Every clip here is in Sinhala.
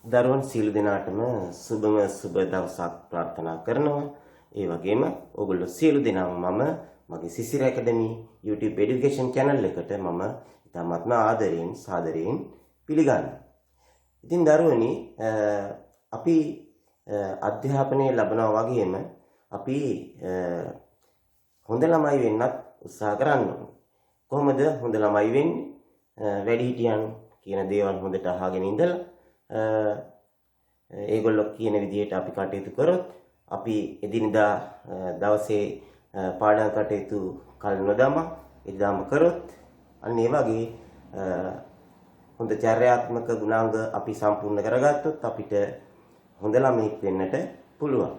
දරුවන් සියලු දෙනාටම සුබම සුබ දවසක් ප්‍රාර්ථනා කරනවා. ඒ වගේම ඔයගොල්ලෝ සියලු දෙනාම මම මගේ සිසිර ඇකඩමි YouTube education channel එකට මම ඉතාමත්ම ආදරයෙන් සාදරයෙන් පිළිගන්නවා. ඉතින් දරුවනි අපි අධ්‍යාපනය ලබනවා වගේම අපි හොඳ ළමයි වෙන්නත් උත්සාහ කරන්න ඕනේ. කොහොමද හොඳ ළමයි වෙන්නේ? වැඩිහිටියන් කියන දේවල් හොඳට අහගෙන ඉඳලා ඒගොල්ලෝ කියන විදිහට අපි කටයුතු කරොත් අපි එදිනදා දවසේ පාඩම් කටයුතු කල් නොදම ඉදම කරොත් අන්න ඒ වගේ හොඳ චර්යාත්මක ගුණාංග අපි සම්පූර්ණ කරගත්තොත් අපිට හොඳ ළමෙක් වෙන්නට පුළුවන්.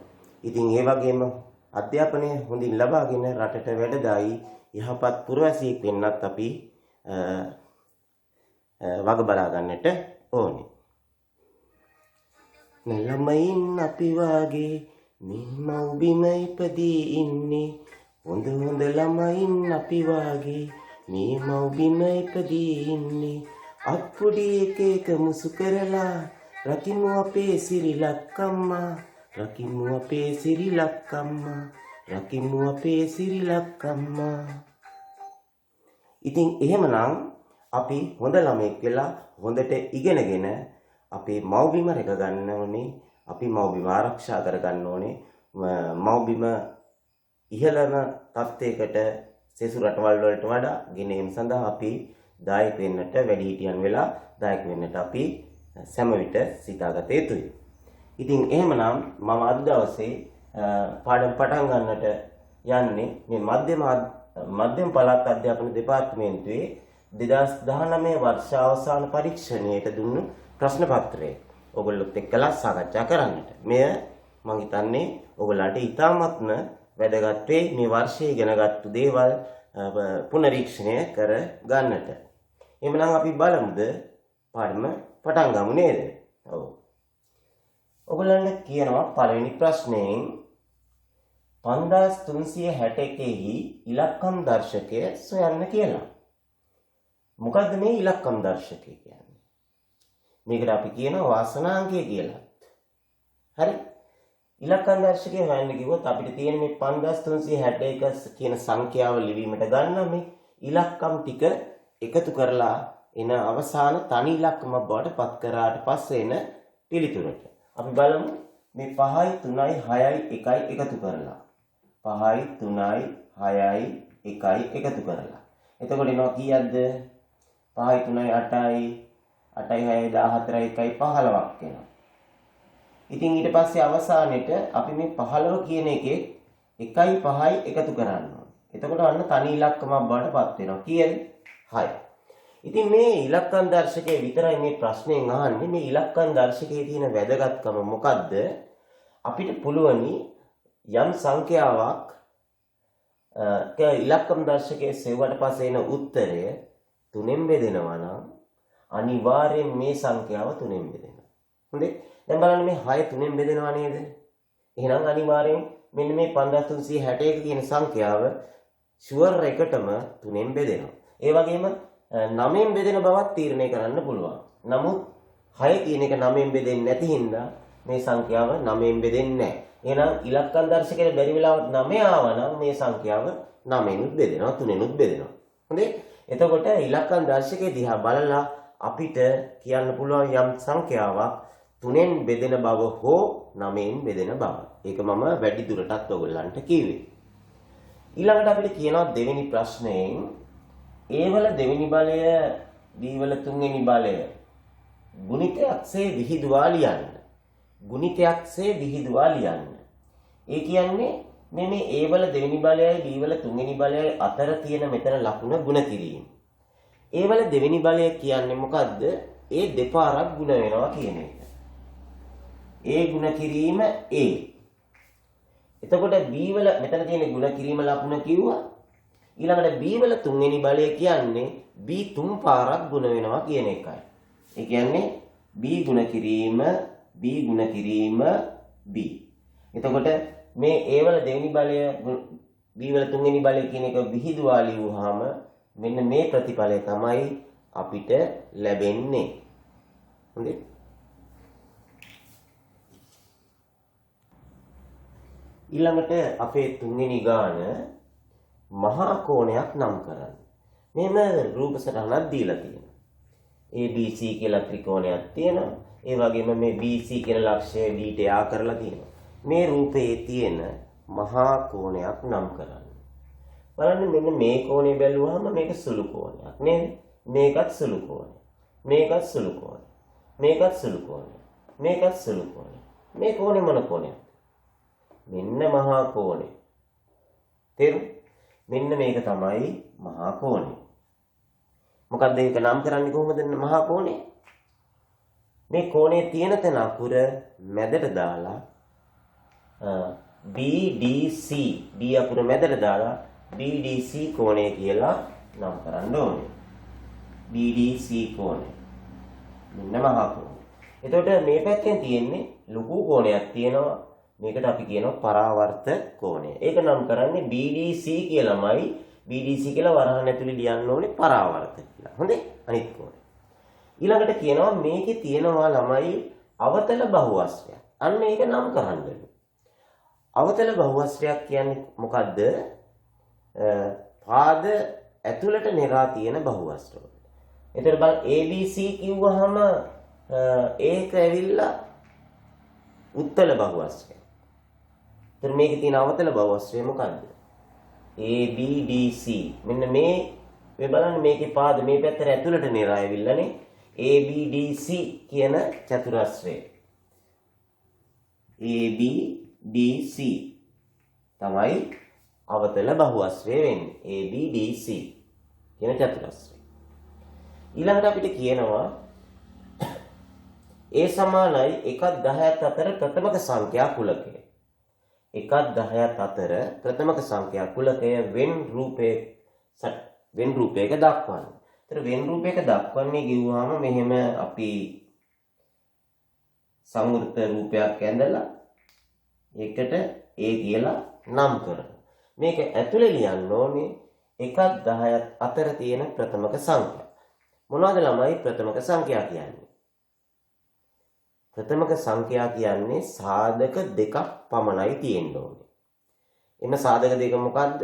ඉතින් ඒ වගේම අධ්‍යාපනය හොඳින් ලබාගෙන රටට වැඩදායි යහපත් පුරවැසියෙක් වෙන්නත් අපි වග බලා ගන්නට ඕනේ. ළමයින් අපි වාගේ මේ මව්බිම ඉපදී ඉන්නේ හොඳ හොඳ ළමයින් අපි වාගේ මේ මව්බිම ඉපදී ඉන්නේ අප්පුඩි එක එක මුසු කරලා රකිමු අපේ සිරිලක් අම්මා රකිමු අපේ සිරිලක් අම්මා රකිමු අපේ සිරිලක් අම්මා. ඉතින් එහෙමනම් අපි හොඳ ළමෙක් වෙලා හොඳට ඉගෙනගෙන අපේ මව්බිම රැක ගන්න ඕනේ. අපි මව්බිම ආරක්ෂා කර ගන්න ඕනේ. මව්බිම ඉහළම තත්ත්වයකට සෙසු රටවල් වලට වඩා ගෙනීම සඳහා අපි දායක වෙන්නට වැඩිහිටියන් වෙලා දායක වෙන්නට අපි සෑම විට සිතාගත යුතුයි. ඉතින් එහෙමනම් මම අද දවසේ පාඩම් පටන් ගන්නට යන්නේ මේ මධ්‍යම පළාත් අධ්‍යාපන දෙපාර්තමේන්තුවේ 2019 වර්ෂාවසාන පරීක්ෂණයට දුන්නු ප්‍රශ්න පත්‍රය ඔයගොල්ලොත් එක්කලා සාකච්ඡා කරන්නට. මෙය මම හිතන්නේ ඔයගොල්ලන්ට ඉතාමත්ම වැදගත් වෙයි මේ වර්ෂයේ ඉගෙනගත්තු දේවල් පුනරීක්ෂණය කර ගන්නට. එhmenan අපි බලමුද පාඩම පටන් ගමු නේද? ඔව්. ඔයගොල්ලන්ට කියනවා පළවෙනි ප්‍රශ්නයෙන් 5361 ඉලක්කම් දර්ශකය සොයන්න කියලා. මොකද්ද මේ ඉලක්කම් දර්ශකය කියන්නේ? මේකට අපි කියනවා වාසනාංකය කියලා. හරි? ඉලක්කම් දර්ශකය හොයන්න කිව්වොත් අපිට තියෙන මේ 5361 කියන සංඛ්‍යාව ලිවීමට ගන්න මේ ඉලක්කම් ටික එකතු කරලා එන අවසාන තනි ඉලක්කම බවට පත් කරාට පස්සේ එන පිළිතුරට. අපි බලමු මේ 5යි 3යි 6යි 1යි එකතු කරලා. 5යි 3යි 6යි 1යි එකතු කරලා. එතකොට එනවා කීයක්ද? 5යි 3යි 8යි 8යි 6යි 14යි 1යි 15ක් වෙනවා. ඉතින් ඊට පස්සේ අවසානෙට අපි මේ 15 කියන එකේ 1යි 5යි එකතු කරන්න ඕනේ. එතකොට අන්න තනි ඉලක්කමක් බවට පත් වෙනවා. කීයද? 6. ඉතින් මේ ඉලක්කම් දර්ශකයේ විතරයි මේ ප්‍රශ්නයෙන් අහන්නේ. මේ ඉලක්කම් දර්ශකයේ තියෙන වැදගත්කම මොකද්ද? අපිට පුළුවනි යම් සංඛ්‍යාවක් ඉලක්කම් දර්ශකයේ සෙව්වට පස්සේ එන උත්තරය 3ෙන් බෙදෙනවා නම් අනිවාර්යෙන් මේ සංඛ්‍යාව 3ෙන් බෙදෙනවා. හොඳේ. දැන් බලන්න මේ 6 3ෙන් බෙදෙනවා නේද? එහෙනම් අනිවාර්යෙන් මෙන්න මේ 5361 කියන සංඛ්‍යාව ෂුවර් එකටම 3ෙන් බෙදෙනවා. ඒ වගේම 9ෙන් බෙදෙන බවත් තීරණය කරන්න පුළුවන්. නමුත් 6 කියන එක 9ෙන් බෙදෙන්නේ නැති හින්දා මේ සංඛ්‍යාව 9ෙන් බෙදෙන්නේ නැහැ. එහෙනම් ඉලක්කම් දර්ශකයේ බැරි වෙලාවට 9 ආවා නම් මේ සංඛ්‍යාව 9ෙනුත් බෙදෙනවා 3ෙනුත් බෙදෙනවා. හොඳේ. එතකොට ඉලක්කම් දර්ශකයේ දිහා බලලා අපිට කියන්න පුළුවන් යම් සංඛ්‍යාවක් 3ෙන් බෙදෙන බව හෝ 9ෙන් බෙදෙන බව. ඒක මම වැඩි දුරටත් ඔයගොල්ලන්ට කිව්වේ. ඊළඟට අපිට කියනවා දෙවෙනි ප්‍රශ්නයෙන් A වල දෙවෙනි බලය B වල තුන්වෙනි බලය ගුණිතයක්සේ විහිදුවා ලියන්න. ගුණිතයක්සේ විහිදුවා ලියන්න. ඒ කියන්නේ මේ A වල දෙවෙනි බලයයි B වල තුන්වෙනි බලයයි අතර තියෙන මෙතන ලකුණ ගුණ කිරීම. A වල දෙවෙනි බලය කියන්නේ මොකද්ද? ඒ දෙපාරක් ගුණ වෙනවා කියන එක. A ගුණ කිරීම A. එතකොට B වල මෙතන තියෙන ගුණ කිරීම ලකුණ කිව්වා. ඊළඟට B වල තුන්වෙනි බලය කියන්නේ B තුන් පාරක් ගුණ වෙනවා කියන එකයි. ඒ කියන්නේ B ගුණ කිරීම B ගුණ කිරීම B. එතකොට මේ A වල දෙවෙනි බලය B වල තුන්වෙනි බලය කියන එක විහිදුවා ලියුවාම මෙන්න මේ ප්‍රතිඵලය තමයි අපිට ලැබෙන්නේ. හොඳේ. ඊළඟට අපේ තුන්වෙනි ගාන මහා කෝණයක් නම් කරන්න. මෙහෙම රූප සටහනක් දීලා තියෙනවා. ABC කියලා ත්‍රිකෝණයක් තියෙනවා. ඒ වගේම මේ BC කියන ලක්ෂය Dට යා කරලා තියෙනවා. මේ රූපයේ තියෙන මහා කෝණයක් නම් කරන්න. බලන්න මෙන්න මේ කෝණය බැලුවාම මේක සුළු කෝණයක් නේද? මේකත් සුළු කෝණයක්. මේකත් සුළු කෝණයක්. මේකත් සුළු කෝණයක්. මේකත් සුළු කෝණයක්. මේ කෝණය මොන කෝණයක්ද? මෙන්න මහා කෝණය. තේරුණා? මෙන්න මේක තමයි මහා කෝණය. මොකක්ද ඒක නම් කරන්නේ කොහොමද මහා කෝණය? මේ කෝණයේ තියෙන තැන අකුර මැදට දාලා BDC D අකුර මැදට දාලා BDC කෝණය කියලා නම් කරන්න ඕනේ. BDC කෝණය. මෙන්න මහා කෝණය. එතකොට මේ පැත්තෙන් තියෙන්නේ ලොකු කෝණයක් තියෙනවා. මේකට අපි කියනවා පරාවර්ත කෝණය. ඒක නම් කරන්නේ BDC කියලාමයි. BDC කියලා වරහන් ඇතුලේ ලියන්න ඕනේ පරාවර්ත කියලා. හොඳේ? අනිත් කෝණය. ඊළඟට කියනවා මේකේ තියෙනවා ළමයි අවතල බහුවස්ත්‍රයක්. අන්න ඒක නම් කරන්නලු. අවතල බහුවස්ත්‍රයක් කියන්නේ මොකද්ද? පාද ඇතුළට නෙරා තියෙන බහුවස්ත්‍ර. එතකොට බලන්න ABC කිව්වහම ඒක ඇවිල්ලා උත්තල බහුවස්ත්‍රය. එතකොට මේකේ තියෙන අවතල බහුවස්ත්‍රය මොකද්ද? ABDC. මෙන්න මේ බලන්න මේකේ පාද මේ පැත්තට ඇතුළට නෙරා ඇවිල්ලානේ. ABDC කියන චතුරස්‍රය. ABDC තමයි අවතල බහුවස්ත්‍රය වෙන්නේ. ABDC කියන චතුරස්‍රය. ඊළඟට අපිට කියනවා ඒ සමානයි 1/10ත් අතර ප්‍රථමක සංඛ්‍යා කුලකය. 1/10ත් අතර ප්‍රථමක සංඛ්‍යා කුලකය වෙන් රූපයක දක්වන්න. ඒතර වෙන් රූපයක දක්වන්නේ කිව්වහම මෙහෙම අපි සංවෘත රූපයක් ඇඳලා ඒකට A කියලා නම් කරනවා. මේක ඇතුලේ ලියන්න ඕනේ 1/10ත් අතර තියෙන ප්‍රථමක සංඛ්‍යා. මොනවද ළමයි ප්‍රථමක සංඛ්‍යා කියන්නේ? ප්‍රථමක සංඛ්‍යා කියන්නේ සාධක දෙකක් පමණයි තියෙන්න ඕනේ. එම සාධක දෙක මොකද්ද?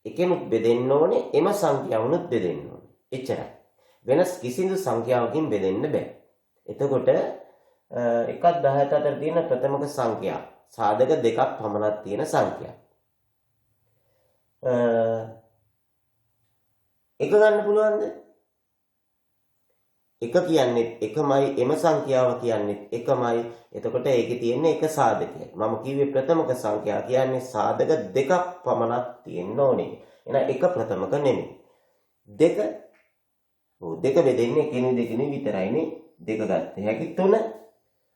එකෙනුත් බෙදෙන්න ඕනේ, එම සංඛ්‍යාවනුත් බෙදෙන්න ඕනේ. එච්චරයි. වෙනස් කිසිදු සංඛ්‍යාවකින් බෙදෙන්න බෑ. එතකොට 1/10ට අතර තියෙන ප්‍රථමක සංඛ්‍යා සාධක දෙකක් පමණක් තියෙන සංඛ්‍යා. එක ගන්න පුළුවන්ද? එක කියන්නේ එකමයි, එම සංඛ්‍යාව කියන්නේ එකමයි. එතකොට ඒකේ තියෙන එක සාධකයයි. මම කිව්වේ ප්‍රථමක සංඛ්‍යා කියන්නේ සාධක දෙකක් පමණක් තියෙන්න ඕනේ. එහෙනම් එක ප්‍රථමක නෙමෙයි. දෙක බෙදෙන්නේ කෙනෙක් දෙකෙනෙක් විතරයිනේ. දෙක ගත්ත හැකි තුන.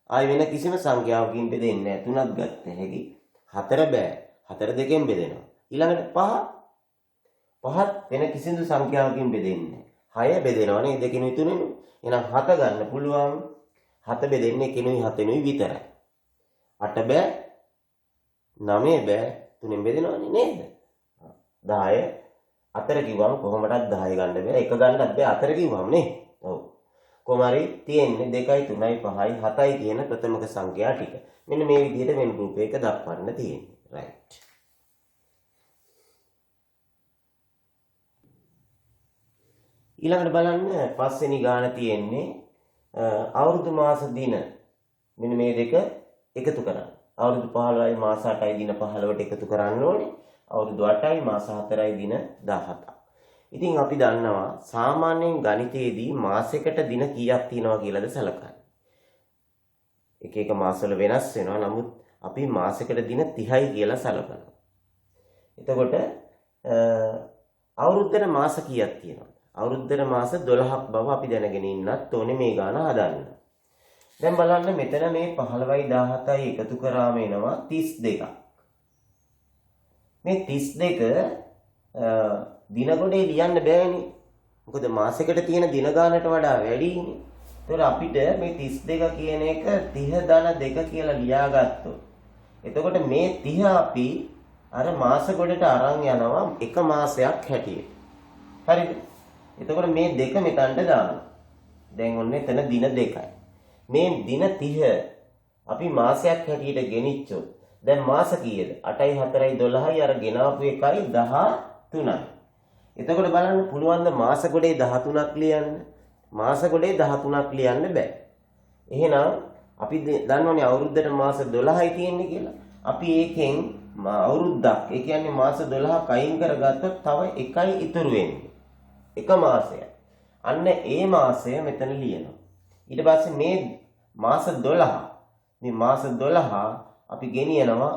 ආයි වෙන කිසිම සංඛ්‍යාවකින් බෙදෙන්නේ නැහැ. තුනක් ගත්ත හැකි. හතර බෑ. හතර දෙකෙන් බෙදෙනවා. ඊළඟට පහත් වෙන කිසිදු සංඛ්‍යාවකින් බෙදෙන්නේ නැහැ. 6 බෙදෙනවා නේද දෙකෙනුයි තුනෙනුයි. එහෙනම් 7 ගන්න පුළුවන්. 7 බෙදෙන්නේ කෙනුයි හතෙනුයි විතරයි. 8 බෑ. 9 බෑ. 3ෙන් බෙදෙනවනේ නේද? 10 4 කිව්වම කොහොමදත් 10 ගන්න බෑ. 1 ගන්නත් බෑ 4 කිව්වම නේ. ඔව්. කොහොමරි තියෙන්නේ 2යි 3යි 5යි 7යි කියන ප්‍රථමක සංඛ්‍යා ටික. මෙන්න මේ විදිහට වෙන රූපයක දක්වන්න තියෙන්නේ. රයිට්. ඊළඟට බලන්න පස්වෙනි ගාන තියෙන්නේ අවුරුදු මාස දින. මෙන්න මේ දෙක එකතු කරන්න. අවුරුදු 15යි මාස 8යි දින 15ට එකතු කරන්න ඕනේ. අවුරුදු 8යි මාස 4යි දින 17ක්. ඉතින් අපි දන්නවා සාමාන්‍යයෙන් ගණිතයේදී මාසයකට දින කීයක් තියෙනවා කියලාද සැලකන්නේ. එක එක මාසවල වෙනස් වෙනවා. නමුත් අපි මාසයකට දින 30යි කියලා සැලකනවා. එතකොට අවුරුද්දට මාස කීයක් තියෙනවද? අවුරුද්දට මාස 12ක් බව අපි දැනගෙන ඉන්නත් ඕනේ මේ ගාන හදන්න. දැන් බලන්න මෙතන මේ 15යි 17යි එකතු කරාම එනවා 32ක්. මේ 32 දින ගොඩේ ලියන්න බෑනේ. මොකද මාසයකට තියෙන දින ගානට වඩා වැඩිනේ. ඒතකොට අපිට මේ 32 කියන එක 30-2 කියලා ලියාගත්තොත් එතකොට මේ 30 අපි අර මාස ගොඩට අරන් යනවා එක මාසයක් හැටියට. හරිද? එතකොට මේ දෙක මෙතනට දානවා. දැන් ඔන්න එතන දින 2යි. මේ දින 30 අපි මාසයක් හැටියට ගෙනිච්චොත් දැන් මාස කීයද? 8යි 4යි 12යි අර ගෙනාපු එකයි 13යි. එතකොට බලන්න පුළුවන් ද මාස ගොඩේ 13ක් ලියන්න? මාස ගොඩේ 13ක් ලියන්න බෑ. එහෙනම් අපි දන්නවනේ අවුරුද්දට මාස 12යි තියෙන්නේ කියලා. අපි ඒකෙන් අවුරුද්දක්, ඒ කියන්නේ මාස 12ක් අයින් කරගත්තොත් තව එකයි ඉතුරු වෙන්නේ. එක මාසයක්. අන්න ඒ මාසය මෙතන ලියනවා. ඊට පස්සේ මේ මාස 12, මේ මාස 12 අපි ගෙනියනවා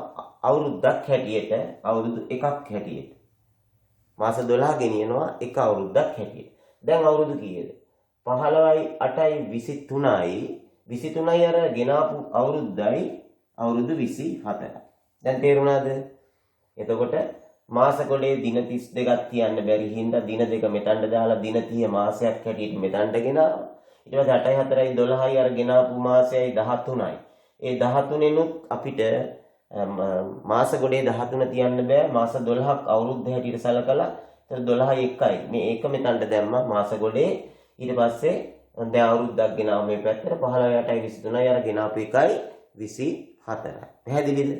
අවුරුද්දක් හැටියට, අවුරුදු එකක් හැටියට. මාස 12 ගෙනියනවා එක අවුරුද්දක් හැටියට. දැන් අවුරුදු කීයද? 15යි 8යි 23යි. 23යි අර ගෙනාපු අවුරුද්දයි අවුරුදු 24යි. දැන් තේරුණාද? එතකොට මාස කොටේ දින 32ක් තියන්න බැරි හින්දා දින දෙක මෙතනට දාලා දින 30 මාසයක් හැටියට මෙතනට ගෙනාවා. ඊට පස්සේ 8යි 4යි 12යි අර ගෙනාපු මාසයයි 13යි. ඒ 13ෙනුත් අපිට මාස ගොඩේ 13 තියන්න බෑ. මාස 12ක් අවුරුද්ද හැටියට සලකලා එතන 12යි 1යි. මේ ඒක මෙතනට දැම්මා මාස ගොඩේ. ඊට පස්සේ දැන් අවුරුද්දක් ගෙනාව මේ පැත්තට 15යි 8යි 23යි අර ගෙනාපු එකයි 24යි. පැහැදිලිද?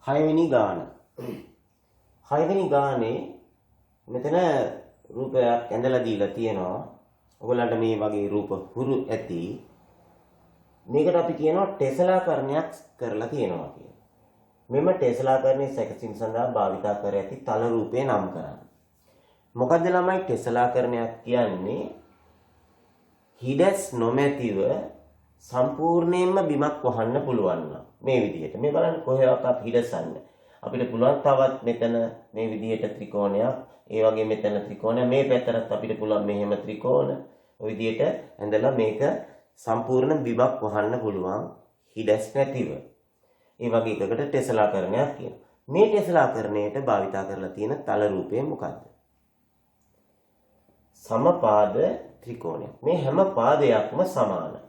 හයවෙනි ගාන. හයවෙනි ගානේ මෙතන රූපයක් ඇඳලා දීලා තියෙනවා. ඔයගොල්ලන්ට මේ වගේ රූප හුරු ඇති. මේකට අපි කියනවා ටෙස්ලාකරණයක් කරලා තියෙනවා කියලා. මෙම ටෙස්ලාකරණයේ සැකසීම සඳහා භාවිතා කර ඇති තල රූපේ නම් කරන්න. මොකද ළමයි ටෙස්ලාකරණයක් කියන්නේ? හිඩස් නොමැතිව සම්පූර්ණයෙන්ම බිමක් වහන්න පුළුවන් නම් මේ විදිහට. මේ බලන්න කොහෙවත් හිඩසන්න. අපිට පුළුවන් තවත් මෙතන මේ විදිහට ත්‍රිකෝණයක්, ඒ වගේ මෙතන ත්‍රිකෝණයක්, මේ පැත්තටත් අපිට පුළුවන් මෙහෙම ත්‍රිකෝණ. ඔය විදිහට ඇඳලා මේක සම්පූර්ණ බිමක් වහන්න පුළුවන් හිඩස් නැතිව. ඒ වගේ එකකට ටෙස්ලාකරණයක් කියනවා. මේ ටෙස්ලාකරණයට භාවිතා කරලා තියෙන තල රූපය මොකද්ද? සමපාද ත්‍රිකෝණයක්. මේ හැම පාදයක්ම සමානයි.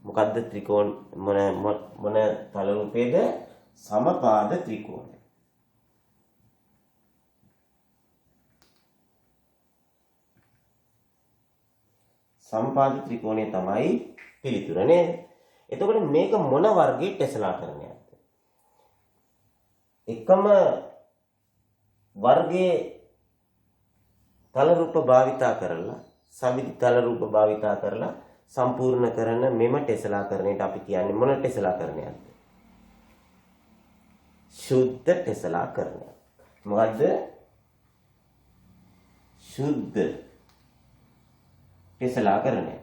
මොකද්ද ත්‍රිකෝණ මොන තල රූපේද? සමපාද ත්‍රිකෝණය. සමපාද ත්‍රිකෝණය තමයි පිළිතුර නේද? එතකොට මේක මොන වර්ගයේ ටෙස්ලාකරණයක්ද? එකම වර්ගයේ තල රූප භාවිතා කරලා, සමිති තල රූප භාවිතා කරලා සම්පූර්ණ කරන මෙම ටෙස්ලාකරණයට අපි කියන්නේ මොන ටෙස්ලාකරණයක්ද? ශුද්ධ ටෙස්ලාකරණය. මොකද්ද? ශුද්ධ ටෙස්ලාකරණය.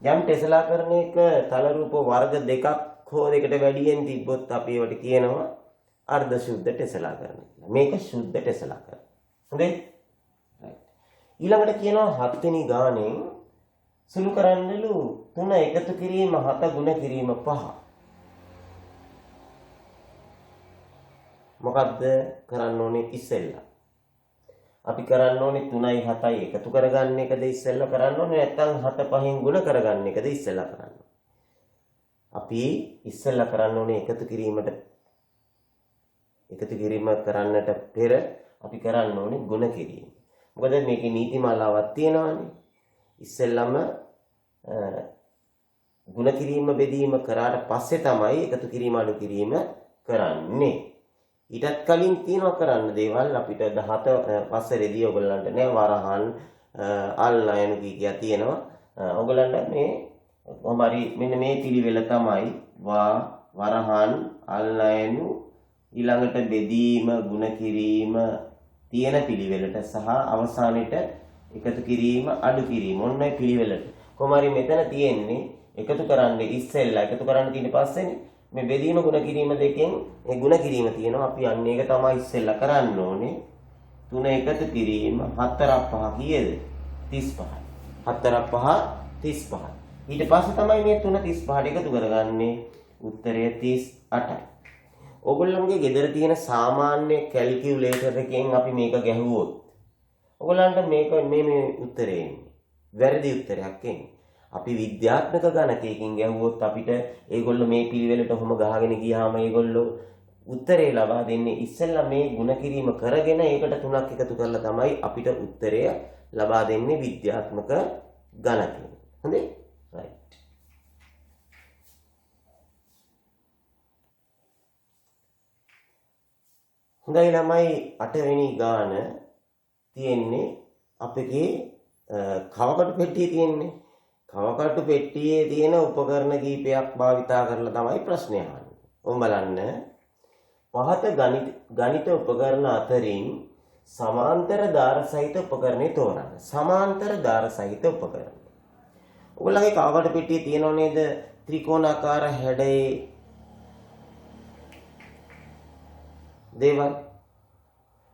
යම් ටෙස්ලාකරණයක තල රූප වර්ග දෙකක් හෝ දෙකට වැඩියෙන් තිබ්බොත් අපි ඒවට කියනවා අර්ධ ශුද්ධ ටෙස්ලාකරණය කියලා. මේක ශුද්ධ ටෙස්ලාකරණය. හොඳයි. ඊළඟට කියනවා 7 වෙනි ගානෙන් සුළු කරන්නලු 3 එකතු කිරීම 7 ගුණ කිරීම 5. මොකද්ද කරන්න ඕනේ ඉස්සෙල්ලා? අපි කරන්න ඕනේ 3යි 7යි එකතු කරගන්න එකද ඉස්සෙල්ලා කරන්න ඕනේ, නැත්නම් 7 5න් ගුණ කරගන්න එකද ඉස්සෙල්ලා කරන්න ඕනේ? අපි ඉස්සෙල්ලා කරන්න ඕනේ එකතු කිරීම කරන්නට පෙර අපි කරන්න ඕනේ ගුණ කිරීම. මොකද මේකේ නීතිමාලාවක් තියෙනවානේ. ඉස්සෙල්ලම ගුණ කිරීම බෙදීම කරාට පස්සේ තමයි එකතු කිරීම අඩු කිරීම කරන්නේ. ඊටත් කලින් තියෙනවා කරන්න දේවල් අපිට 17 පස්සේදී ඔයගොල්ලන්ට නෑ වරහන් අල්ලයන් කියා තියෙනවා. ඔයගොල්ලන්ට මේ කොහොමරි මෙන්න මේ පිළිවෙල තමයි වරහන් අල්ලයන් ඊළඟට බෙදීම ගුණ කිරීම තියෙන පිළිවෙලට සහ අවසානයේට එකතු කිරීම අඩු කිරීම ඔන්න ඒ පිළිවෙලට. කොහොමරි මෙතන තියෙන්නේ එකතු කරන්න ඉස්සෙල්ලා එකතු කරන්න තියෙන පස්සේනේ මේ බෙදීම ගුණ කිරීම දෙකෙන් ඒ ගුණ කිරීම තියෙනවා. අපි අන්න ඒක තමයි ඉස්සෙල්ලා කරන්න ඕනේ. 3 එකතු කිරීම 4ක් 5 කීයද? 35යි. 4ක් 5 35යි. ඊට පස්සේ තමයි මේ 3 35ට එකතු කරගන්නේ. උත්තරය 38යි. ඔයගොල්ලන්ගේ ගෙදර තියෙන සාමාන්‍ය කැල්කියුලේටර් එකෙන් අපි මේක ගැහුවොත් ඔයගොල්ලන්ට මේක මේ උත්තරේ එන්නේ. වැරදි උත්තරයක් එන්නේ. අපි විද්‍යාත්මක ගණකයකින් ගැහුවොත් අපිට ඒගොල්ලෝ මේ පිළිවෙලට ඔහොම ගහගෙන ගියාම ඒගොල්ලෝ උත්තරේ ලබා දෙන්නේ ඉස්සෙල්ලා මේ ಗುಣ කිරීම කරගෙන ඒකට 3ක් එකතු කරලා තමයි අපිට උත්තරය ලබා දෙන්නේ විද්‍යාත්මක ගණකයෙන්. හොඳේ? right. හොඳයි ළමයි 8 වෙනි ගාන තියෙන්නේ අපගේ කවකටු පෙට්ටියේ තියෙන්නේ. කවකටු පෙට්ටියේ තියෙන උපකරණ කීපයක් භාවිතා කරලා තමයි ප්‍රශ්නය අහන්නේ. ඔන්න බලන්න. පහත ගණිත උපකරණ අතරින් සමාන්තර දාර සහිත උපකරණේ තෝරන්න. සමාන්තර දාර සහිත උපකරණ. ඔයගොල්ලන්ගේ කවකටු පෙට්ටියේ තියෙනව නේද? ත්‍රිකෝණාකාර හැඩයේ දේවල්.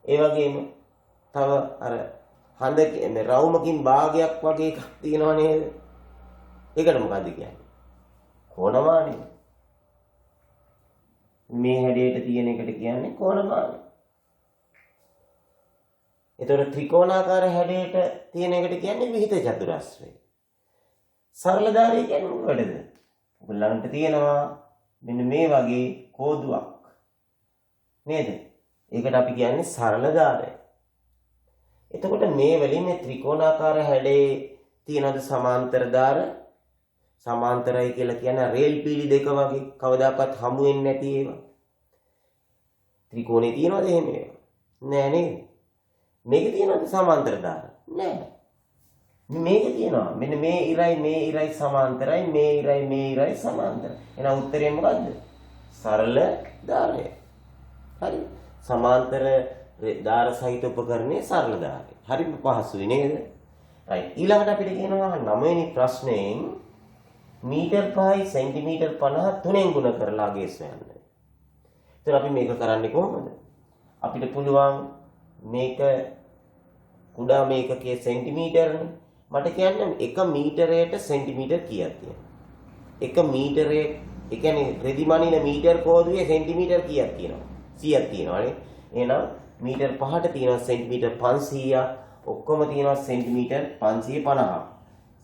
ඒ වගේම තව අර හඳ මේ රවුමකින් භාගයක් වගේ එකක් තියෙනව නේද? ඒකට මොකද්ද කියන්නේ? කොණමානය. මේ හැඩයට තියෙන එකට කියන්නේ කොණමානය. එතකොට ත්‍රිකෝණාකාර හැඩයට තියෙන එකට කියන්නේ විහිත චතුරස්‍රය. සරල ධාරය කියන්නේ මොකටද? ඔයගොල්ලන්ට තියෙනවා මෙන්න මේ වගේ කෝදුවක්. නේද? ඒකට අපි කියන්නේ සරල ධාරය. එතකොට මේ වලින් මේ ත්‍රිකෝණාකාර හැඩයේ තියෙනද සමාන්තර ධාර? සමාන්තරයි කියලා කියන්නේ රේල් පීලි දෙක වගේ කවදාකවත් හමු වෙන්නේ නැති ඒවා. ත්‍රිකෝණේ තියෙනවද එහෙම ඒවා? නෑ නේද? මේකේ තියෙනවද සමාන්තර ධාර? නෑ. මේකේ තියෙනවා. මෙන්න මේ ඉරයි සමාන්තරයි, මේ ඉරයි සමාන්තරයි. එහෙනම් උත්තරේ මොකද්ද? සරල ධාරය. හරි. සමාන්තර ධාර සහිත උපකරණේ සරල ධාරය. හරිම පහසුයි නේද? right. ඊළඟට අපිට කියනවා 9 වෙනි ප්‍රශ්නයෙන් මීටර් 5යි සෙන්ටිමීටර් 50 තුනෙන් ගුණ කරලා ගේ සොයන්න. එතන අපි මේක කරන්නේ කොහොමද? අපිට පුළුවන් මේක කුඩා මේකකයේ සෙන්ටිමීටර්නේ. මට කියන්න 1 මීටරයට සෙන්ටිමීටර් කීයක් තියෙනවද? 1 මීටරේ ඒ කියන්නේ රෙදි මනින මීටර් කෝදුවේ සෙන්ටිමීටර් කීයක් තියෙනවද? 100ක් තියෙනවානේ. එහෙනම් මීටර් 5ට තියෙනවා සෙන්ටිමීටර් 500ක්. ඔක්කොම තියෙනවා සෙන්ටිමීටර් 550ක්.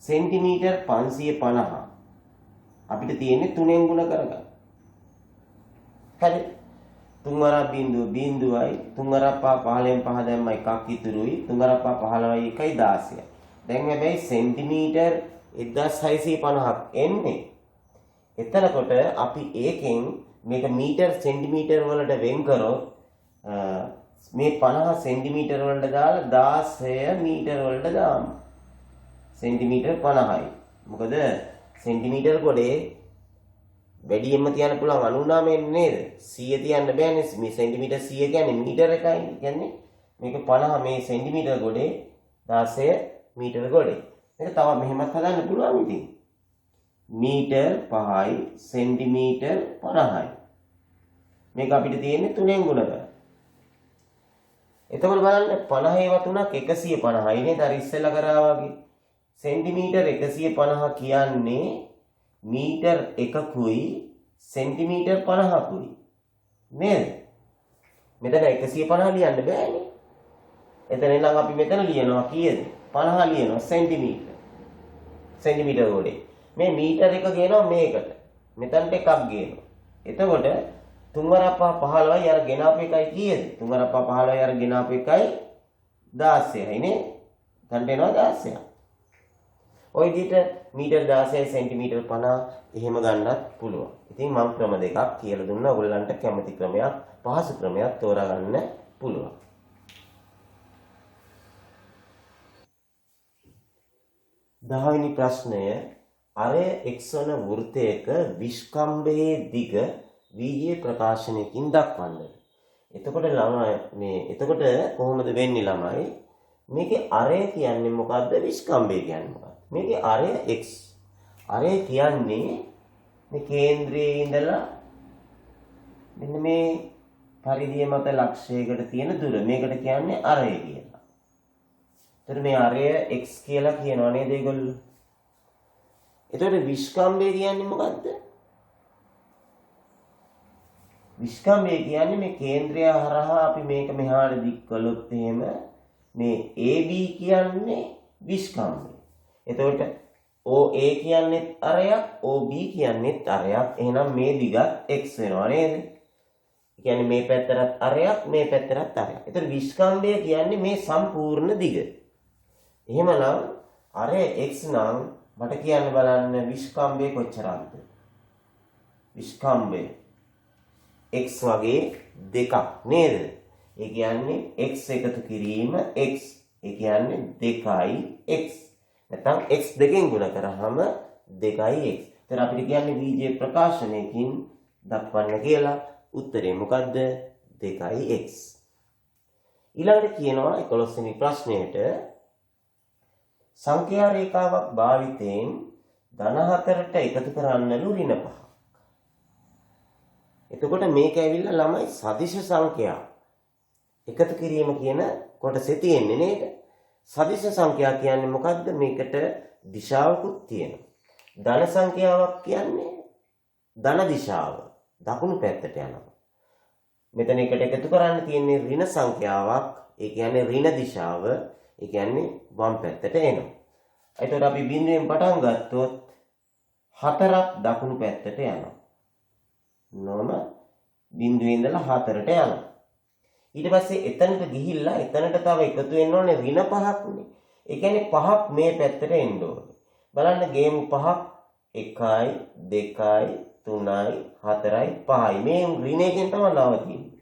සෙන්ටිමීටර් 550 අපිට තියෙන්නේ 3ෙන් ගුණ කරගන්න. හරි. 3 වරක් බිඳුව බිඳුවයි 3 වරක් 15න් 5 දැම්ම එකක් ඉතුරුයි 3 වරක් 15යි 1යි 16යි. දැන් හැබැයි සෙන්ටිමීටර් 1650ක් එන්නේ. එතනකොට අපි ඒකෙන් මේක මීටර් සෙන්ටිමීටර් වලට වෙන් කරොත් මේ 50 සෙන්ටිමීටර් වලට දාලා 16 මීටර් වලට දාමු. සෙන්ටිමීටර් 50යි. මොකද සෙන්ටිමීටර් ගොඩේ වැඩියෙන්ම තියන්න පුළුවන් 99 නේද? 100 තියන්න බෑනේ. මේ සෙන්ටිමීටර් 100 කියන්නේ මීටර එකයි. කියන්නේ මේක 50 මේ සෙන්ටිමීටර් ගොඩේ 16 මීටර ගොඩේ. මේක තව මෙහෙමත් හදන්න පුළුවන් ඉතින්. මීටර් 5යි සෙන්ටිමීටර් 50යි. මේක අපිට තියෙන්නේ 3ෙන් ගුණ කරලා. එතකොට බලන්න 50 ඒවා තුනක් 150යි නේද? අර ඉස්සෙල්ලා කරා වගේ. සෙන්ටිමීටර් 150 කියන්නේ මීටර් එකකුයි සෙන්ටිමීටර් 50කුයි. නේද? මෙතන 150 ලියන්න බෑනේ. එතන නම් අපි මෙතන ලියනවා කීයද? 50 ලියනවා සෙන්ටිමීටර්. සෙන්ටිමීටර් ගොඩේ. මේ මීටර එක ගේනවා මේකට. මෙතනට එකක් ගේනවා. එතකොට 3 වරක් 15යි අර ගෙනාපු එකයි කීයද? 3 වරක් 15යි අර ගෙනාපු එකයි 16යි නේ. එතනට එනවා 16ක්. ඔය විදිහට මීටර් 16යි සෙන්ටිමීටර් 50 එහෙම ගන්නත් පුළුවන්. ඉතින් මම ක්‍රම දෙකක් කියලා දුන්නා. ඔයගොල්ලන්ට කැමති ක්‍රමයක්, පහසු ක්‍රමයක් තෝරා ගන්න පුළුවන්. 10 වෙනි ප්‍රශ්නය අරය x වන වෘත්තයක විස්කම්භයේ දිග VJ ප්‍රකාශනයකින් දක්වන්න. එතකොට එතකොට කොහොමද වෙන්නේ ළමයි? මේකේ අරය කියන්නේ මොකද්ද? විස්කම්භය කියන්නේ මොකක්ද? මේකේ අරය x. අරය කියන්නේ මේ කේන්ද්‍රයේ ඉඳලා මෙන්න මේ පරිධිය මත ලක්ෂයකට තියෙන දුර. මේකට කියන්නේ අරය කියලා. එතකොට මේ අරය x කියලා කියනවා නේද ඒගොල්ලෝ? එතකොට විස්කම්භය කියන්නේ මොකද්ද? විස්කම්භය කියන්නේ මේ කේන්ද්‍රය හරහා අපි මේක මෙහාට දික් කළොත් එහෙම මේ AB කියන්නේ විස්කම්භය. එතකොට OA කියන්නේත් අරයක්, OB කියන්නේත් අරයක්. එහෙනම් මේ දිගත් x වෙනවා නේද? කියන්නේ මේ පැත්තට අරයක් මේ පැත්තට අරයක්. ඒතර විස්කම්භය කියන්නේ මේ සම්පූර්ණ දිග. එහෙමනම් අරය x නම් මට කියන්න බලන්න විස්කම්භය කොච්චරද? විස්කම්භය x වගේ දෙකක් නේද? ඒ කියන්නේ x එකතු කිරීම x. ඒ කියන්නේ 2x. නැත්නම් x දෙකෙන් ගුණ කරාම 2x. එතන අපිට කියන්නේ බීජ ප්‍රකාශනයකින් දක්වන්න කියලා. උත්තරේ මොකද්ද? 2x. ඊළඟට කියනවා 11 වෙනි ප්‍රශ්නයට සංඛ්‍යා රේඛාවක් භාවිතයෙන් ධන 4ට එකතු කරන්නලු ඍණ 5. එතකොට මේක ඇවිල්ලා ළමයි සදිශ සංඛ්‍යා එකතු කිරීම කියන කොටසේ තියෙන්නේ නේද? සදිශ සංඛ්‍යා කියන්නේ මොකද්ද? මේකට දිශාවකුත් තියෙනවා. ධන සංඛ්‍යාවක් කියන්නේ ධන දිශාව දකුණු පැත්තට යනවා. මෙතන එකට එකතු කරන්න තියෙන්නේ ඍණ සංඛ්‍යාවක්. ඒ කියන්නේ ඍණ දිශාව. ඒ කියන්නේ වම් පැත්තට එනවා. එතකොට අපි බිඳුවෙන් පටන් ගත්තොත් 4ක් දකුණු පැත්තට යනවා. නෝම බිඳුවේ ඉඳලා 4ට යනවා. ඊට පස්සේ එතනට ගිහිල්ලා එතනට තව එකතු වෙන්න ඕනේ ඍණ 5ක්නේ. ඒ කියන්නේ 5ක් මේ පැත්තට එන්න ඕනේ. බලන්න ගේම් 5ක් 1යි 2යි 3යි 4යි 5යි මේ ඍණයෙන් තමයි නවතින්නේ.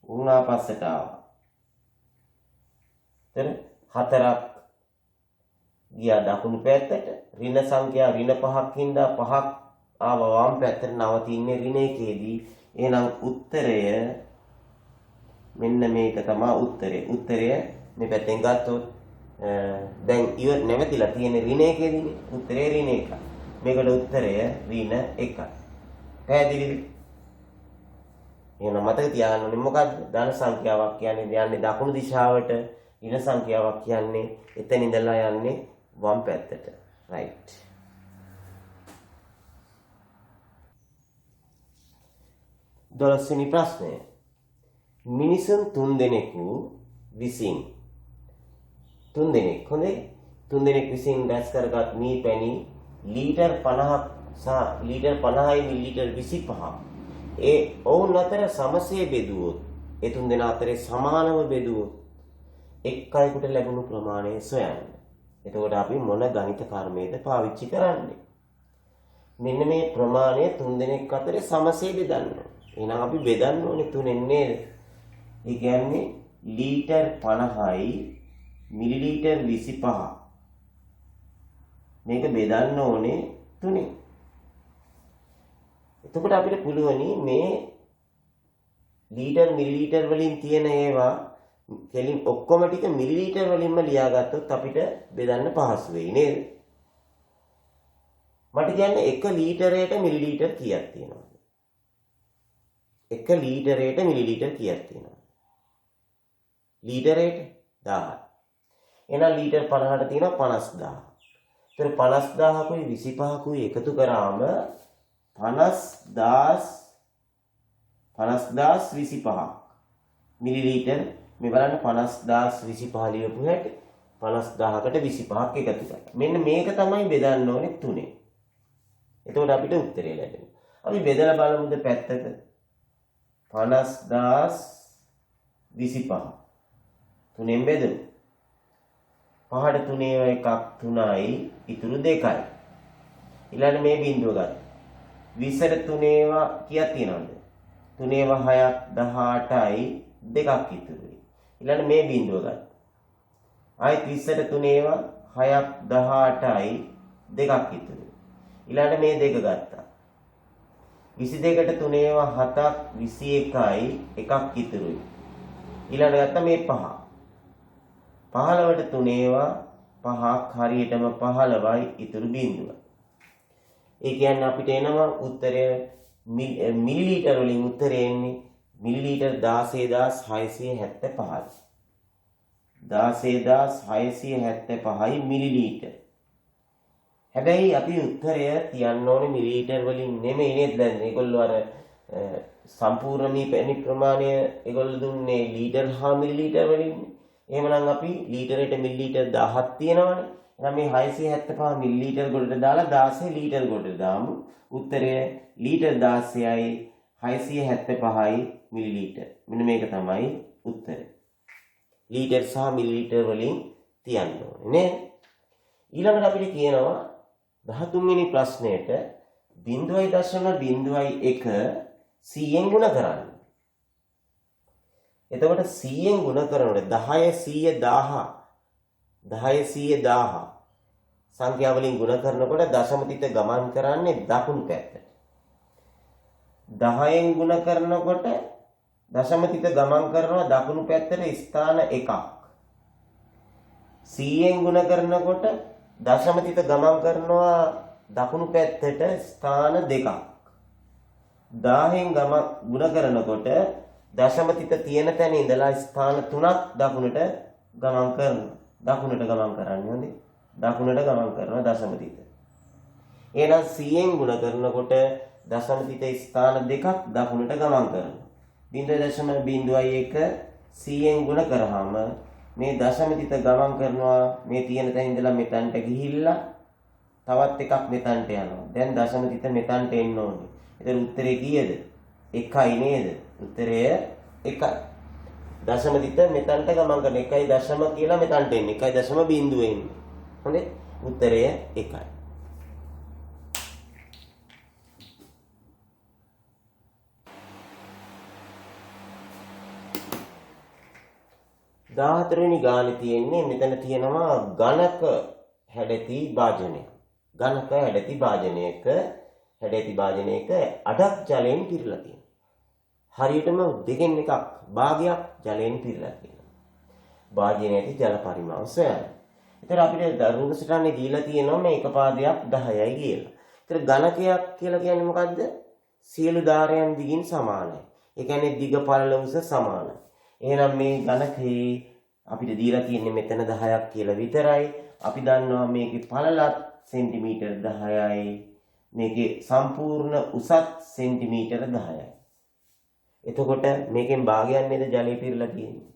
උනා පස්සට ආවා. එතන 4ක් ගියා දකුණු පැත්තට ඍණ සංඛ්‍යා ඍණ 5ක් හින්දා 5ක් ආව වම් පැත්තට නවතින්නේ ඍණයකේදී. එහෙනම් උත්තරය මෙන්න මේක තමයි උත්තරේ. උත්තරය මේ පැත්තෙන් ගත්තොත් දැන් ඉව නැවතිලා තියෙන ඍණයකේදීනේ. උත්තරේ ඍණ 1. මේකට උත්තරය ඍණ 1. පැහැදිලිද? එහෙනම් මතක තියාගන්න ඕනේ මොකද්ද? ධන සංඛ්‍යාවක් කියන්නේ යන්නේ දකුණු දිශාවට. ඍණ සංඛ්‍යාවක් කියන්නේ එතන ඉඳලා යන්නේ වම් පැත්තට. right. දොළොස්වෙනි ප්‍රශ්නය. මිනිසුන් 3 දෙනෙකු විසින් 3 දෙනෙක් හොඳේ 3 දෙනෙක් විසින් දැස් කරගත් මී පැණි ලීටර් 50ක් සහ ලීටර් 50යි මිලිලීටර් 25ක් ඒ ඔවුන් අතර සමසේ බෙදුවොත් ඒ 3 දෙනා අතරේ සමානව බෙදුවොත් එක් අයෙකුට ලැබුණු ප්‍රමාණය සොයන්න. එතකොට අපි මොන ගණිත කර්මයේද පාවිච්චි කරන්නේ? මෙන්න මේ ප්‍රමාණය 3 දෙනෙක් අතරේ සමසේ බෙදන්න. එහෙනම් අපි බෙදන්න ඕනේ 3ෙන් නේද? ඒ කියන්නේ ලීටර් 50යි මිලිලීටර් 25. මේක බෙදන්න ඕනේ 3ෙන්. එතකොට අපිට පුළුවනි මේ ලීටර් මිලිලීටර් වලින් තියෙන ඒවා කෙලින් ඔක්කොම ටික මිලිලීටර් වලින්ම ලියාගත්තොත් අපිට බෙදන්න පහසු වෙයි නේද? මට කියන්නේ 1 ලීටරයට මිලිලීටර් කීයක් තියෙනවද? 1 ලීටරයට මිලිලීටර් කීයක් තියෙනවද? ලීටරයට 1000. එහෙනම් ලීටර් 50ට තියෙනවා 50000. ඒතර 50000කුයි 25කුයි එකතු කරාම 50025 මිලිලීටර්. මේ බලන්න 50025 ලියපු හැටි 50000කට 25ක් එකතු කරලා. මෙන්න මේක තමයි බෙදන්න ඕනේ 3. එතකොට අපිට උත්තරය ලැබෙනවා. අපි බෙදලා බලමුද පැත්තක 50025 3ෙන් බෙදමු. 5ට 3 එකක් 3යි ඉතුරු 2යි. ඊළඟ මේ බිඳුව ගන්න. 20ට 3 ඒවා කීයක් තියෙනවද? 3 ඒවා 6ක් 18යි 2ක් ඉතුරුයි. ඊළඟ මේ බිඳුව ගන්න. ආයෙත් 20ට 3 ඒවා 6ක් 18යි 2ක් ඉතුරුයි. ඊළඟ මේ දෙක ගත්තා. 22ට 3 ඒවා 7ක් 21යි 1ක් ඉතුරුයි. ඊළඟ ගත්ත මේ 5. 15ට 3 ඒවා 5ක් හරියටම 15යි ඉතුරු බිඳුව. ඒ කියන්නේ අපිට එනවා උත්තරය මිලිලීටර් වලින් උත්තරේ එන්නේ මිලිලීටර් 16675යි. 16675යි මිලිලීටර්. හැබැයි අපි උත්තරය තියන්න ඕනේ මිලිලීටර් වලින් නෙමෙයි නේද? දැන් ඒගොල්ලෝ අර සම්පූර්ණ පැණි ප්‍රමාණය ඒගොල්ලෝ දුන්නේ ලීටර් හා මිලිලීටර් වලින්. එහෙමනම් අපි ලීටරයට මිලිලීටර් 1000ක් තියෙනවනේ. එහෙනම් මේ 675 මිලිලීටර් ගොඩට දාලා 16 ලීටර් ගොඩට දාමු. උත්තරය ලීටර් 16යි 675යි මිලිලීටර්. මෙන්න මේක තමයි උත්තරේ. ලීටර් සහ මිලිලීටර් වලින් තියන්න ඕනේ නේද? ඊළඟට අපිට කියනවා 13 වෙනි ප්‍රශ්නෙට 0.01 100ෙන් ගුණ කරන්න. එතකොට 100ෙන් ගුණ කරනකොට 10 සංඛ්‍යා වලින් ගුණ කරනකොට දශම තිත ගමන් කරන්නේ දකුණු පැත්තට. 10ෙන් ගුණ කරනකොට දශම තිත ගමන් කරනවා දකුණු පැත්තට ස්ථාන 1ක්. 100ෙන් ගුණ කරනකොට දශම තිත ගමන් කරනවා දකුණු පැත්තට ස්ථාන 2ක්. 1000ෙන් ගුණ කරනකොට දශම තිත තියෙන තැන ඉඳලා ස්ථාන 3ක් දකුණට ගමන් කරනවා. දකුණට ගමන් කරන්නේ හොඳේ. දකුණට ගමන් කරනවා දශම තිත. එහෙනම් 100ෙන් ගුණ කරනකොට දශම තිත ස්ථාන 2ක් දකුණට ගමන් කරනවා. 0.01 100ෙන් ගුණ කරාම මේ දශම තිත ගමන් කරනවා මේ තියෙන තැන ඉඳලා මෙතනට ගිහිල්ලා තවත් එකක් මෙතනට යනවා. දැන් දශම තිත මෙතනට එන්න ඕනේ. ඒතර උත්තරේ කීයද? 1යි නේද? උත්තරය 1යි. දශම තිත මෙතනට ගමන් කරන 1යි දශම කියලා මෙතනට එන්නේ. 1.0 එන්නේ. හොඳේ? උත්තරය 1යි. 14 වෙනි ගානේ තියෙන්නේ මෙතන තියෙනවා ඝනක හැඩති භාජනය. ඝනක හැඩති භාජනයක අඩක් ජලයෙන් පිරලා තියෙනවා. හරියටම දෙකෙන් එකක් භාගයක් ජලයෙන් පිරලා තියෙනවා. භාජනයේ ජල පරිමාණ සොයන්න. ඒතර අපිට රූප සටහනේ දීලා තියෙනවා මේ එක පාදයක් 10යි කියලා. ඒතර ඝනකයක් කියලා කියන්නේ මොකද්ද? සියලු ධාරයන් දිගින් සමානයි. ඒ කියන්නේ දිග පළල උස සමානයි. එහෙනම් මේ ඝනකේ අපිට දීලා තියෙන්නේ මෙතන 10ක් කියලා විතරයි. අපි දන්නවා මේකේ පළලත් සෙන්ටිමීටර් 10යි. මේකේ සම්පූර්ණ උසත් සෙන්ටිමීටර 10යි. එතකොට මේකෙන් භාගයක් නේද ජලය පිරලා තියෙන්නේ.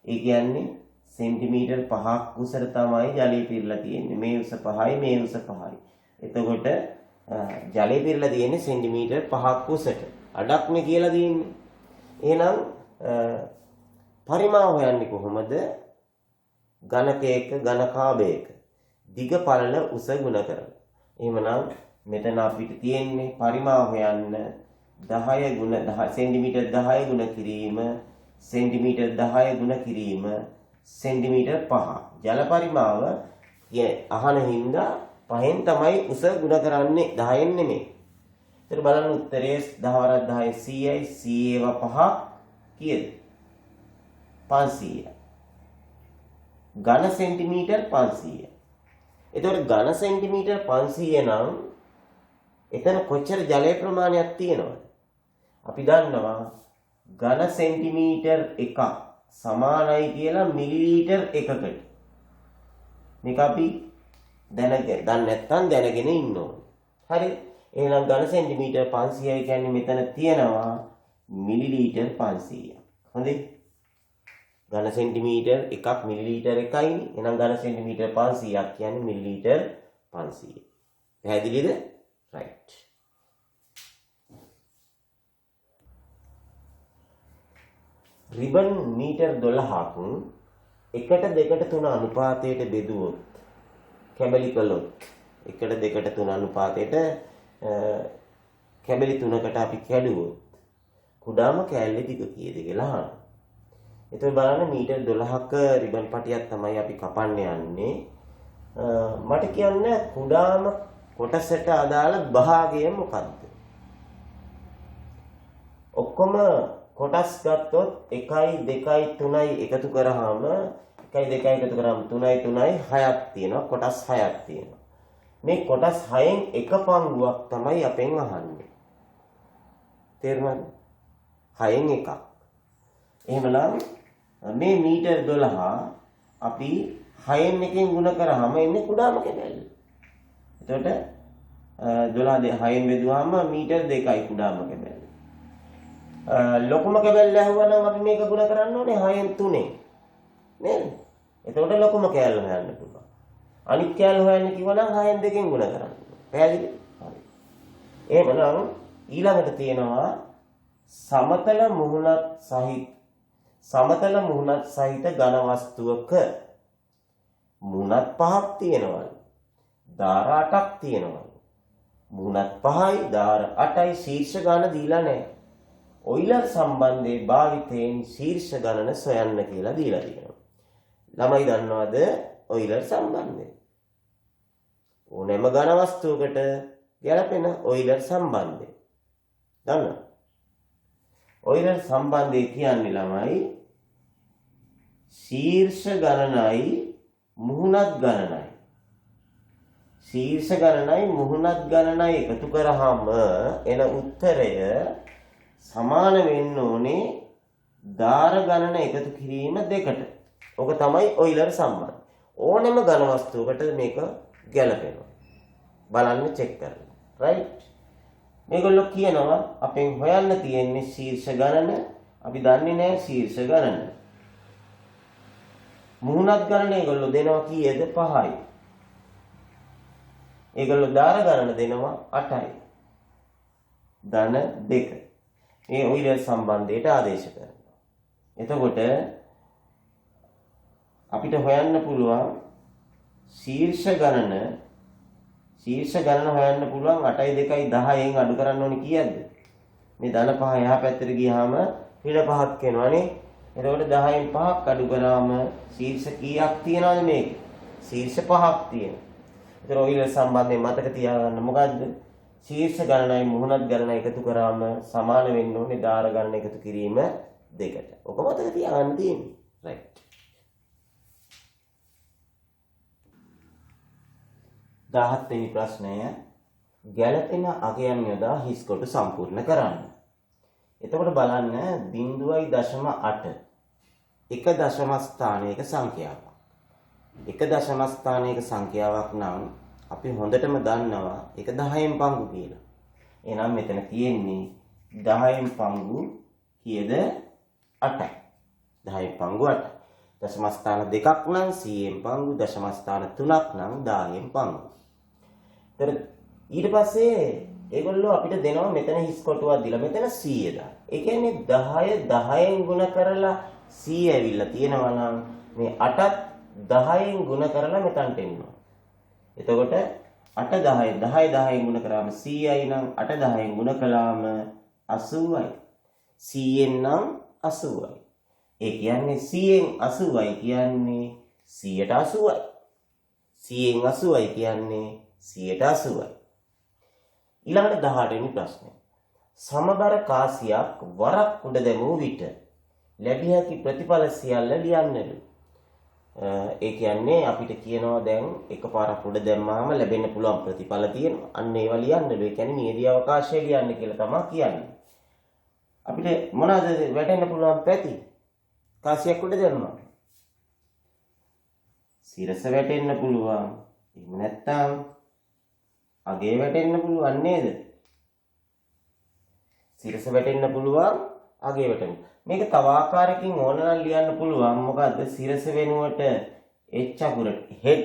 ඒ කියන්නේ සෙන්ටිමීටර් 5ක් උසට තමයි ජලය පිරලා තියෙන්නේ. මේ උස 5යි මේ උස 5යි. එතකොට ජලය පිරලා තියෙන්නේ සෙන්ටිමීටර් 5ක් උසට. අඩක්නේ කියලා දෙන්නේ. එහෙනම් පරිමාව හොයන්නේ කොහොමද? ඝනකයක ඝනකාභයක දිග පළල උස ගුණ කරලා. එහෙමනම් මෙතන අපිට තියෙන්නේ පරිමාව හොයන්න 10 ගුණ 10 සෙන්ටිමීටර් 10 ගුණ කිරීම සෙන්ටිමීටර් 10 ගුණ කිරීම සෙන්ටිමීටර් 5. ජල පරිමාව අහන හින්දා 5න් තමයි උස ගුණ කරන්නේ 10න් නෙමෙයි. ඒතර බලන්න උත්තරේ 10 වරක් 10 100යි 100 5 කීයද? 500. ඝන සෙන්ටිමීටර් 500. එතකොට ඝන සෙන්ටිමීටර් 500 නම් එතන කොච්චර ජලයේ ප්‍රමාණයක් තියෙනවද? අපි දන්නවා ඝන සෙන්ටිමීටර් 1 සමානයි කියලා මිලිලීටර් 1කට. මේක අපි දන්නේ නැත්නම් දැනගෙන ඉන්න ඕනේ. හරි. එහෙනම් ඝන සෙන්ටිමීටර් 500යි කියන්නේ මෙතන තියෙනවා මිලිලීටර් 500ක්. හොඳේ? ඝන සෙන්ටිමීටර් 1ක් මිලිලීටර් 1යිනේ. එහෙනම් ඝන සෙන්ටිමීටර් 500ක් කියන්නේ මිලිලීටර් 500. පැහැදිලිද? right. රිබන් මීටර් 12ක් 1ට 2ට 3 අනුපාතයට බෙදුවොත් කැබලි කළොත් 1ට 2ට 3 අනුපාතයට කැබලි 3කට අපි කැඩුවොත් කුඩාම කෑල්ලේ දිග කීයද කියලා අහනවා. එතකොට බලන්න මීටර් 12ක රිබන් පටියක් තමයි අපි කපන්න යන්නේ. මට කියන්න කුඩාම කොටසට අදාළ භාගය මොකක්ද? ඔක්කොම කොටස් ගත්තොත් 1යි 2යි 3යි එකතු කරාම 1යි 2යි එකතු කරාම 3යි 3යි 6ක් තියෙනවා. කොටස් 6ක් තියෙනවා. මේ කොටස් 6න් එක පංගුවක් තමයි අපෙන් අහන්නේ. තේරුණාද? 6න් එකක්. එහෙමනම් මේ මීටර් 12 අපි 6න් එකෙන් ගුණ කරාම එන්නේ කුඩාම කැබැල්ල. එතකොට 12 6න් බෙදුවාම මීටර් 2යි කුඩාම කැබැල්ල. ලොකුම කැබැල්ල ඇහුවනම් අපි මේක ගුණ කරන්න ඕනේ 6න් 3ෙන්. නේද? එතකොට ලොකුම කැලල හොයන්න පුළුවන්. අනිත් කැලල හොයන්න කිව්වනම් 6න් 2කින් ගුණ කරන්න. පැහැදිලිද? හරි. එහෙමනම් ඊළඟට තියෙනවා සමතල මුහුණත් සහිත ඝන වස්තුවක මුහුණත් 5ක් තියෙනවා. දාර 8ක් තියෙනවා. මුහුණත් 5යි දාර 8යි ශීර්ෂ ගණන දීලා නැහැ. ඔයිලර් සම්බන්ධයේ භාවිතයෙන් ශීර්ෂ ගණන සොයන්න කියලා දීලා තියෙනවා. ළමයි දන්නවද ඔයිලර් සම්බන්ධය? ඕනෑම ඝන වස්තුවකට ගැලපෙන ඔයිලර් සම්බන්ධය. දන්නවද? ඔයිලර් සම්බන්ධය කියන්නේ ළමයි ශීර්ෂ ගණනයි මුහුණත් ගණනයි. ශීර්ෂ ගණනයි මුහුණත් ගණනයි එකතු කරාම එන උත්තරය සමාන වෙන්න ඕනේ දාර ගණන එකතු කිරීම දෙකට. ඔක තමයි ඔයිලර් සම්බන්ධය. ඕනෙම ඝන වස්තුවකට මේක ගැලපෙනවා. බලන්න චෙක් කරලා. රයිට්? මේගොල්ලෝ කියනවා අපෙන් හොයන්න තියෙන්නේ ශීර්ෂ ගණන. අපි දන්නේ නැහැ ශීර්ෂ ගණන. මුහුණත් ගණන ඒගොල්ලෝ දෙනවා කීයද? 5යි. ඒගොල්ලෝ දාර ගණන දෙනවා 8යි. ධන 2. මේ ඔයිලර් සම්බන්ධයට ආදේශ කරනවා. එතකොට අපිට හොයන්න පුළුවන් ශීර්ෂ ගණන හොයන්න පුළුවන් 8යි 2යි 10න් අඩු කරන්න ඕනේ කීයද? මේ ධන 5 එහා පැත්තට ගියාම ඍණ 5ක් එනවනේ. එතකොට 10න් 5ක් අඩු කරාම ශීර්ෂ කීයක් තියනවද මේක? ශීර්ෂ 5ක් තියෙනවා. ඒතර ඔයිලර් සම්බන්ධයෙන් මතක තියාගන්න මොකද්ද? ශීර්ෂ ගණනයි මුහුණත් ගණනයි එකතු කරාම සමාන වෙන්න ඕනේ දාර ගණන එකතු කිරීම දෙකට. ඔක මතක තියාගන්න තියෙන්නේ. රයිට්. 17 වෙනි ප්‍රශ්නය ගැළපෙන අගයන් යොදා හිස් කොට සම්පූර්ණ කරන්න. එතකොට බලන්න 0.8 එක දශම ස්ථානයක සංඛ්‍යාවක්. එක දශම ස්ථානයක සංඛ්‍යාවක් නම් අපි හොඳටම දන්නවා ඒක 10න් පංගු කියලා. එහෙනම් මෙතන තියෙන්නේ 10න් පංගු කීයද? 8යි. 10න් පංගු 8. දශම ස්ථාන දෙකක් නම් 100න් පංගු, දශම ස්ථාන තුනක් නම් 10න් පංගු. ඊට පස්සේ ඒගොල්ලෝ අපිට දෙනවා මෙතන හිස් කොටුවක් දීලා මෙතන 100 දාන්න. ඒ කියන්නේ 10න් ගුණ කරලා 100 ඇවිල්ලා තියෙනවා නම් මේ 8ත් 10න් ගුණ කරලා මෙතනට එනවා. එතකොට 8 10 10න් ගුණ කරාම 100යි නම් 8 10න් ගුණ කළාම 80යි. 100න් නම් 80යි. ඒ කියන්නේ 100න් 80යි කියන්නේ 180යි. 100න් 80යි කියන්නේ 180යි. ඊළඟට 18 වෙනි ප්‍රශ්නය. සමබර කාසියක් වරක් උඩ දැමූ විට ලැබිය හැකි ප්‍රතිඵල සියල්ල ලියන්නලු. ඒ කියන්නේ අපිට කියනවා දැන් එකපාරක් උඩ දැම්මාම ලැබෙන්න පුළුවන් ප්‍රතිඵල තියෙනවා. අන්න ඒවා ලියන්නලු. ඒ කියන්නේ නියදී අවකාශය ලියන්න කියලා තමයි කියන්නේ. අපිට මොනවාද වැටෙන්න පුළුවන් පැති? කාසියක් උඩ දැම්මා. සිරස වැටෙන්න පුළුවන්. එහෙම නැත්නම් අගේ වැටෙන්න පුළුවන් නේද? සිරස වැටෙන්න පුළුවන්, අගේ වැටෙන්න. මේක තව ආකාරයකින් ඕන නම් ලියන්න පුළුවන්. මොකද්ද? සිරස වෙනුවට H අකුර head,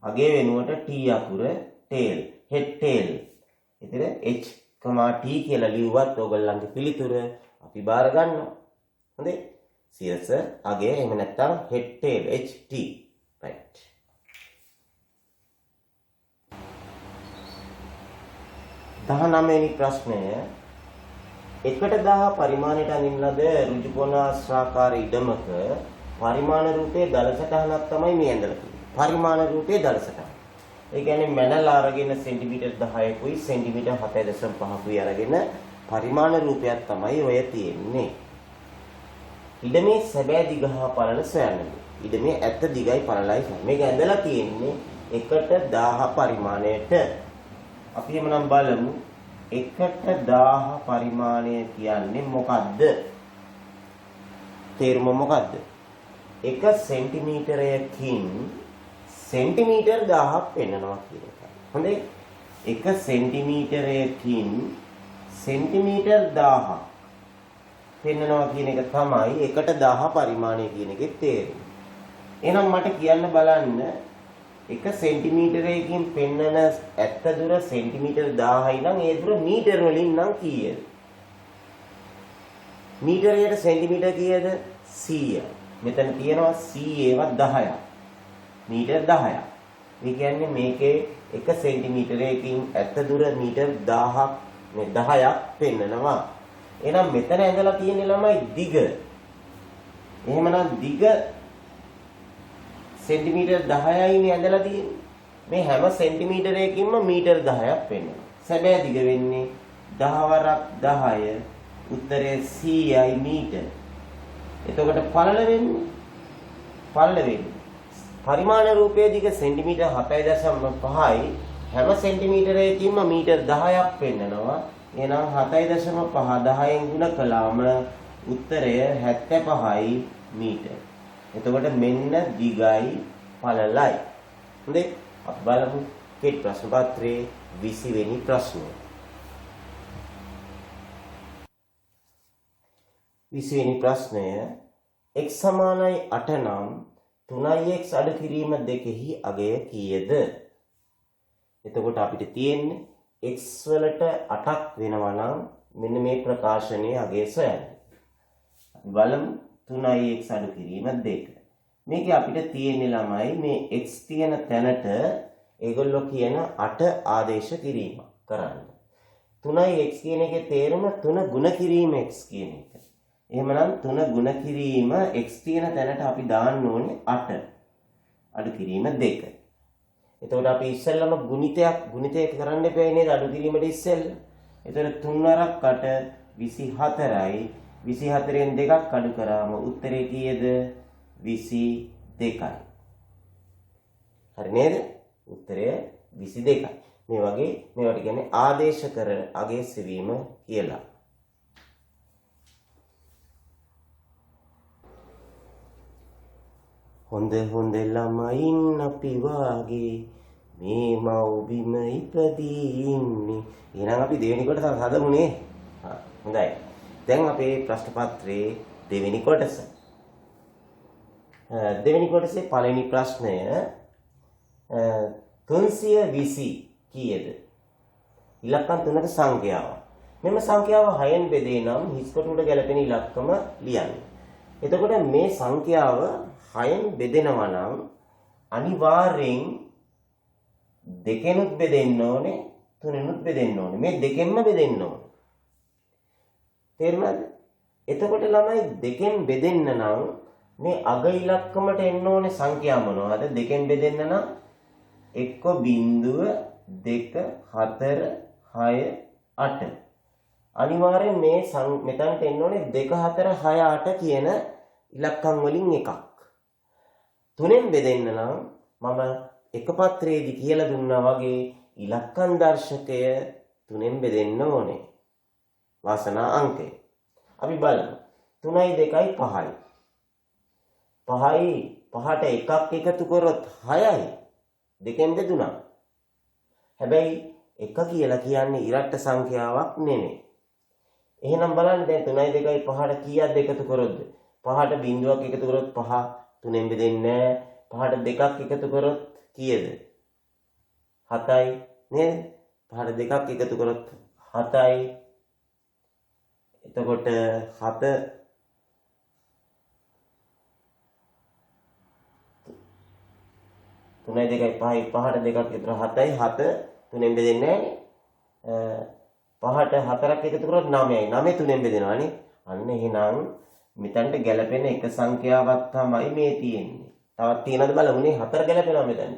අගේ වෙනුවට T අකුර tail, head tail. ඉතින් H, T කියලා ලිව්වත් ඕගොල්ලන්ගේ පිළිතුර අපි බාර ගන්නවා. හොඳේ? සිරස, අගේ එහෙම නැත්නම් head tail HT. right. දහනවැනි ප්‍රශ්නය. 1/1000 පරිමාණයට අඳින ලද ඍජු කොණාශ්‍රාකාර ඉඩමක පරිමාණ රූපයේ දල සටහනක් තමයි මේ ඇඳලා තියෙන්නේ. පරිමාණ රූපයේ දල සටහන. ඒ කියන්නේ මැනලා අරගෙන සෙන්ටිමීටර් 10කුයි සෙන්ටිමීටර් 7.5කුයි අරගෙන පරිමාණ රූපයක් තමයි ඔය තියෙන්නේ. ඉඩමේ සැබෑ දිග හා පළල සොයන්න. ඉඩමේ ඇත්ත දිගයි පළලයි මේක ඇඳලා තියෙන්නේ 1/1000 පරිමාණයට. අපි එමනම් බලමු 1/1000 පරිමාණය කියන්නේ මොකද්ද? තේරුම මොකද්ද? 1 සෙන්ටිමීටරයකින් සෙන්ටිමීටර් 1000ක් පෙන්නනවා කියන එක. හොඳයි. 1 සෙන්ටිමීටරයකින් සෙන්ටිමීටර් 1000ක් පෙන්නනවා කියන එක තමයි 1/1000 පරිමාණය කියන එකේ තේරුම. එහෙනම් මට කියන්න බලන්න 1 සෙන්ටිමීටරයකින් පෙන්නන ඇත්ත දුර සෙන්ටිමීටර් 1000යි නම් ඒ දුර මීටර වලින් නම් කීයද? මීටරයට සෙන්ටිමීටර කීයද? 100. මෙතන තියෙනවා 100වත් 10ක්. මීටර 10ක්. ඒ කියන්නේ මේකේ 1 සෙන්ටිමීටරයකින් ඇත්ත දුර මීටර 1000ක් මේ 10ක් පෙන්නනවා. එහෙනම් මෙතන ඇඳලා තියෙන්නේ ළමයි දිග. එහෙමනම් දිග සෙන්ටිමීටර 10යිනේ ඇඳලා තියෙන්නේ. මේ හැම සෙන්ටිමීටරයකින්ම මීටර 10ක් වෙනවා. සැබෑ දිග වෙන්නේ 10 වරක් 10 උත්තරේ 100යි මීටර. එතකොට පළල වෙන්නේ පරිමාණ රූපයේ දිග සෙන්ටිමීටර 7.5යි හැම සෙන්ටිමීටරයකින්ම මීටර 10ක් වෙන්නනවා. එහෙනම් 7.5 10න් ගුණ කළාම උත්තරය 75යි මීටර. එතකොට මෙන්න දිගයි පළලයි. හොඳේ අපි බලමු කෙටි ප්‍රශ්න පත්‍රයේ 20 වෙනි ප්‍රශ්නය. 20 වෙනි ප්‍රශ්නය x සමානයි 8 නම් 3x අඩු කිරීම දෙකෙහි අගය කීයද? එතකොට අපිට තියෙන්නේ x වලට 8ක් වෙනවා නම් මෙන්න මේ ප්‍රකාශනයේ අගය සොයන්න. බලමු 3x අඩු කිරීම 2. මේකේ අපිට තියෙන්නේ ළමයි මේ x තියෙන තැනට ඒගොල්ලෝ කියන 8 ආදේශ කිරීම කරන්න. 3x කියන එකේ තේරුම 3 ගුණ කිරීම x කියන එක. එහෙමනම් 3 ගුණ කිරීම x තියෙන තැනට අපි දාන්න ඕනේ 8. අඩු කිරීම 2. එතකොට අපි ඉස්සෙල්ලම ගුණිතයක් කරන්න එපා නේද අඩු කිරීමට ඉස්සෙල්ලා. එතකොට 3 වරක් 8 24යි. 24න් 2ක් අඩු කරාම උත්තරේ කීයද? 22යි. හරි නේද? උත්තරය 22යි. මේ වගේ මේවට කියන්නේ ආදේශ කර අගය සෙවීම කියලා. හොඳ ළමයින් අපි වාගේ මේ මව්බිම ඉපදී ඉන්නේ. එහෙනම් අපි දෙවෙනි කොටස හදමුනේ. හොඳයි. දැන් අපේ ප්‍රශ්න පත්‍රයේ දෙවෙනි කොටස. දෙවෙනි කොටසේ පළවෙනි ප්‍රශ්නය 320 කීයද? ඉලක්කම් තුනක සංඛ්‍යාව. මෙම සංඛ්‍යාව 6න් බෙදේ නම් හිස් කොටුවට ගැලපෙන ඉලක්කම ලියන්න. එතකොට මේ සංඛ්‍යාව 6න් බෙදෙනවා නම් අනිවාර්යෙන් දෙකෙනුත් බෙදෙන්න ඕනේ, තුනෙනුත් බෙදෙන්න ඕනේ. මේ දෙකෙන්ම බෙදෙන්න ඕනේ. තේරුණාද? එතකොට ළමයි දෙකෙන් බෙදෙන්න නම් මේ අග ඉලක්කමට එන්න ඕනේ සංඛ්‍යා මොනවද? දෙකෙන් බෙදෙන්න නම් 1.2 4 6 8. අනිවාර්යෙන් මේ මෙතනට එන්න ඕනේ 2 4 6 8 කියන ඉලක්කම් වලින් එකක්. තුනෙන් බෙදෙන්න නම් මම එක පත්‍රයේදී කියලා දුන්නා වගේ ඉලක්කම් දර්ශකය තුනෙන් බෙදෙන්න ඕනේ. වාසනා අංකය. අපි බලමු. 3යි 2යි 5යි. 5ට එකක් එකතු කරොත් 6යි. දෙකෙන් බෙදුණා. හැබැයි එක කියලා කියන්නේ ඉරට්ට සංඛ්‍යාවක් නෙමෙයි. එහෙනම් බලන්න දැන් 3යි 2යි 5ට කීයක්ද එකතු කරොත්ද? 5ට බිංදුවක් එකතු කරොත් 5 3ෙන් බෙදෙන්නේ නැහැ. 5ට දෙකක් එකතු කරොත් කීයද? 7යි නේද? 5ට දෙකක් එකතු කරොත් 7යි. එතකොට 7 3යි 2යි 5යි 5ට දෙකක් විතර 7යි 7 3ෙන් බෙදෙන්නේ නැහැ. 5ට 4ක් එකතු කරොත් 9යි. 9 3ෙන් බෙදෙනවානේ. අන්න එහෙනම් මෙතනට ගැලපෙන එක සංඛ්‍යාවක් තමයි මේ තියෙන්නේ. තවත් තියෙනවද බලමුනේ 4 ගැලපෙනවා මෙතන.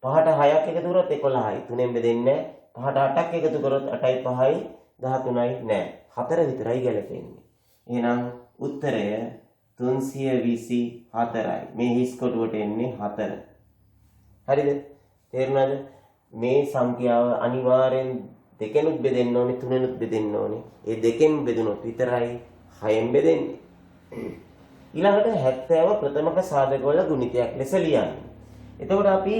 5ට 6ක් එකතු කරොත් 11යි. 3ෙන් බෙදෙන්නේ නැහැ. 5ට 8ක් එකතු කරොත් 8යි 5යි 13යි නෑ. 4 විතරයි ගැලපෙන්නේ. එහෙනම් උත්තරය 324යි. මේ හිස් කොටුවට එන්නේ 4. හරිද? තේරුණාද? මේ සංඛ්‍යාව අනිවාර්යෙන් දෙකෙනුත් බෙදෙන්න ඕනේ, තුනෙනුත් බෙදෙන්න ඕනේ. ඒ දෙකෙන් බෙදුනොත් විතරයි 6න් බෙදෙන්නේ. ඊළඟට 70 ප්‍රථමක සාධකවල ගුණිතයක් ලෙස ලියන්න. එතකොට අපි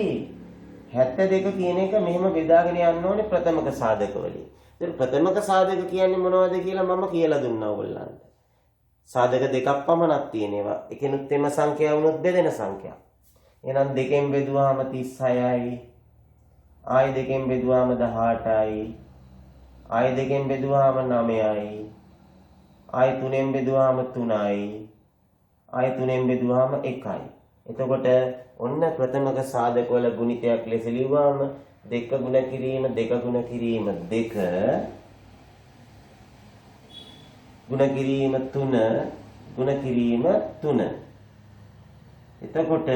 72 කියන එක මෙහෙම බෙදාගෙන යන්න ඕනේ ප්‍රථමක සාධකවලින්. ඉතින් ප්‍රථමක සාධක කියන්නේ මොනවද කියලා මම කියලා දුන්නා ඔයගොල්ලන්ට. සාධක දෙකක් පමණක් තියෙනවා. එකෙනුත් එම සංඛ්‍යාව වුණොත් බෙදෙන සංඛ්‍යා. එහෙනම් දෙකෙන් බෙදුවාම 36යි. ආයි දෙකෙන් බෙදුවාම 18යි. ආයි දෙකෙන් බෙදුවාම 9යි. ආය 3ෙන් බෙදුවාම 3යි. ආය 3ෙන් බෙදුවාම 1යි. එතකොට ඔන්න ප්‍රථමක සාධක වල ගුණිතයක් ලෙස ලියුවාම 2 ගුණ කිරීම 2 ගුණ කිරීම 2 ගුණ කිරීම 3 ගුණ කිරීම 3. එතකොට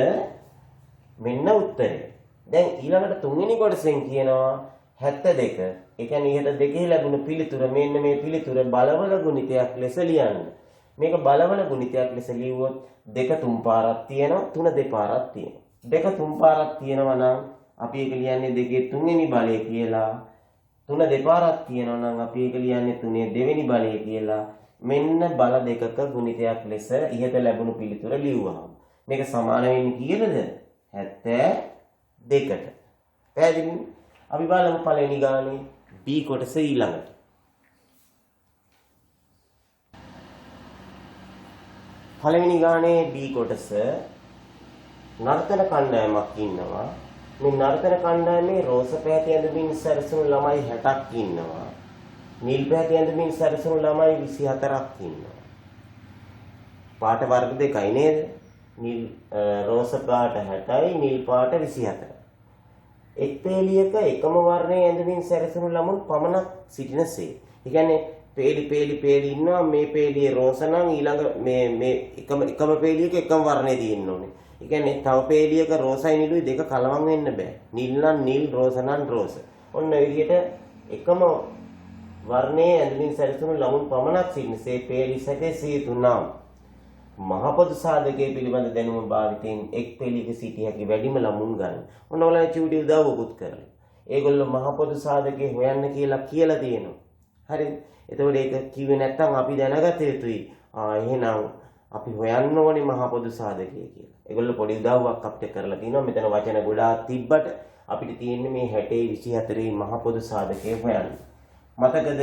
මෙන්න උත්තරේ. දැන් ඊළඟට තුන්වෙනි කොටසෙන් කියනවා 72. ඒ කියන්නේ ඉහත දෙකේ ලැබුණු පිළිතුර මෙන්න මේ පිළිතුර බලවල ගුණිතයක් ලෙස ලියන්න. මේක බලවල ගුණිතයක් ලෙස ලියුවොත් 2 3 පාරක් තියෙනවා 3 දෙපාරක් තියෙනවා. 2 3 පාරක් තියෙනවා නම් අපි ඒක ලියන්නේ 2 තුන්වෙනි බලය කියලා. 3 දෙපාරක් තියෙනවා නම් අපි ඒක ලියන්නේ 3 දෙවෙනි බලය කියලා. මෙන්න බල දෙකක ගුණිතයක් ලෙස ඉහත ලැබුණු පිළිතුර ලියුවාම මේක සමාන වෙන්නේ කීයටද? 72ට. පැහැදිලිද? අපි බලමු පළවෙනි ගානේ B කොටස ඊළඟට. පළවෙනි ගානේ B කොටස නර්තන කණ්ඩායමක් ඉන්නවා. මේ නර්තන කණ්ඩායමේ රෝස පැහැති ඇඳුමින් සැරසුණු ළමයි 60ක් ඉන්නවා. නිල් පැහැති ඇඳුමින් සැරසුණු ළමයි 24ක් ඉන්නවා. පාට වර්ග දෙකයි නේද? නිල් රෝස පාට 60යි නිල් පාට 24යි. එක් පේලියක එකම වර්ණයේ ඇඳුමින් සැරසුණු ළමුන් පමණක් සිටිනසේ. ඒ කියන්නේ පේලි ඉන්නවා මේ පේලියේ රෝස නම් ඊළඟ මේ එකම පේලියක එකම වර්ණය තියෙන්න ඕනේ. ඒ කියන්නේ තව පේලියක රෝසයි නිලුයි දෙක කලවම් වෙන්න බෑ. නිල් නම් නිල් රෝස නම් රෝස. ඔන්න ඒ විදිහට එකම වර්ණයේ ඇඳුමින් සැරසුණු ළමුන් පමණක් සිටිනසේ පේලි සැකසී තුනම් මහ පොදු සාධකයේ පිළිබඳ දැනුම භාවිතයෙන් එක් පෙළියක සිටිය හැකි වැඩිම ළමුන් ගන්න. ඔන්න ඔයාලා චූටි උදව්වකුත් කරලා. ඒගොල්ලෝ මහ පොදු සාධකයේ හොයන්න කියලා තියෙනවා. හරිද? එතකොට ඒක කිව්වේ නැත්නම් අපි දැනගත යුතුයි. එහෙනම් අපි හොයන්න ඕනේ මහ පොදු සාධකය කියලා. ඒගොල්ලෝ පොඩි උදව්වක් අපිට කරලා තිනවා. මෙතන වචන ගොඩාක් තිබ්බට අපිට තියෙන්නේ මේ 60 24 මහ පොදු සාධකය හොයන්න. මතකද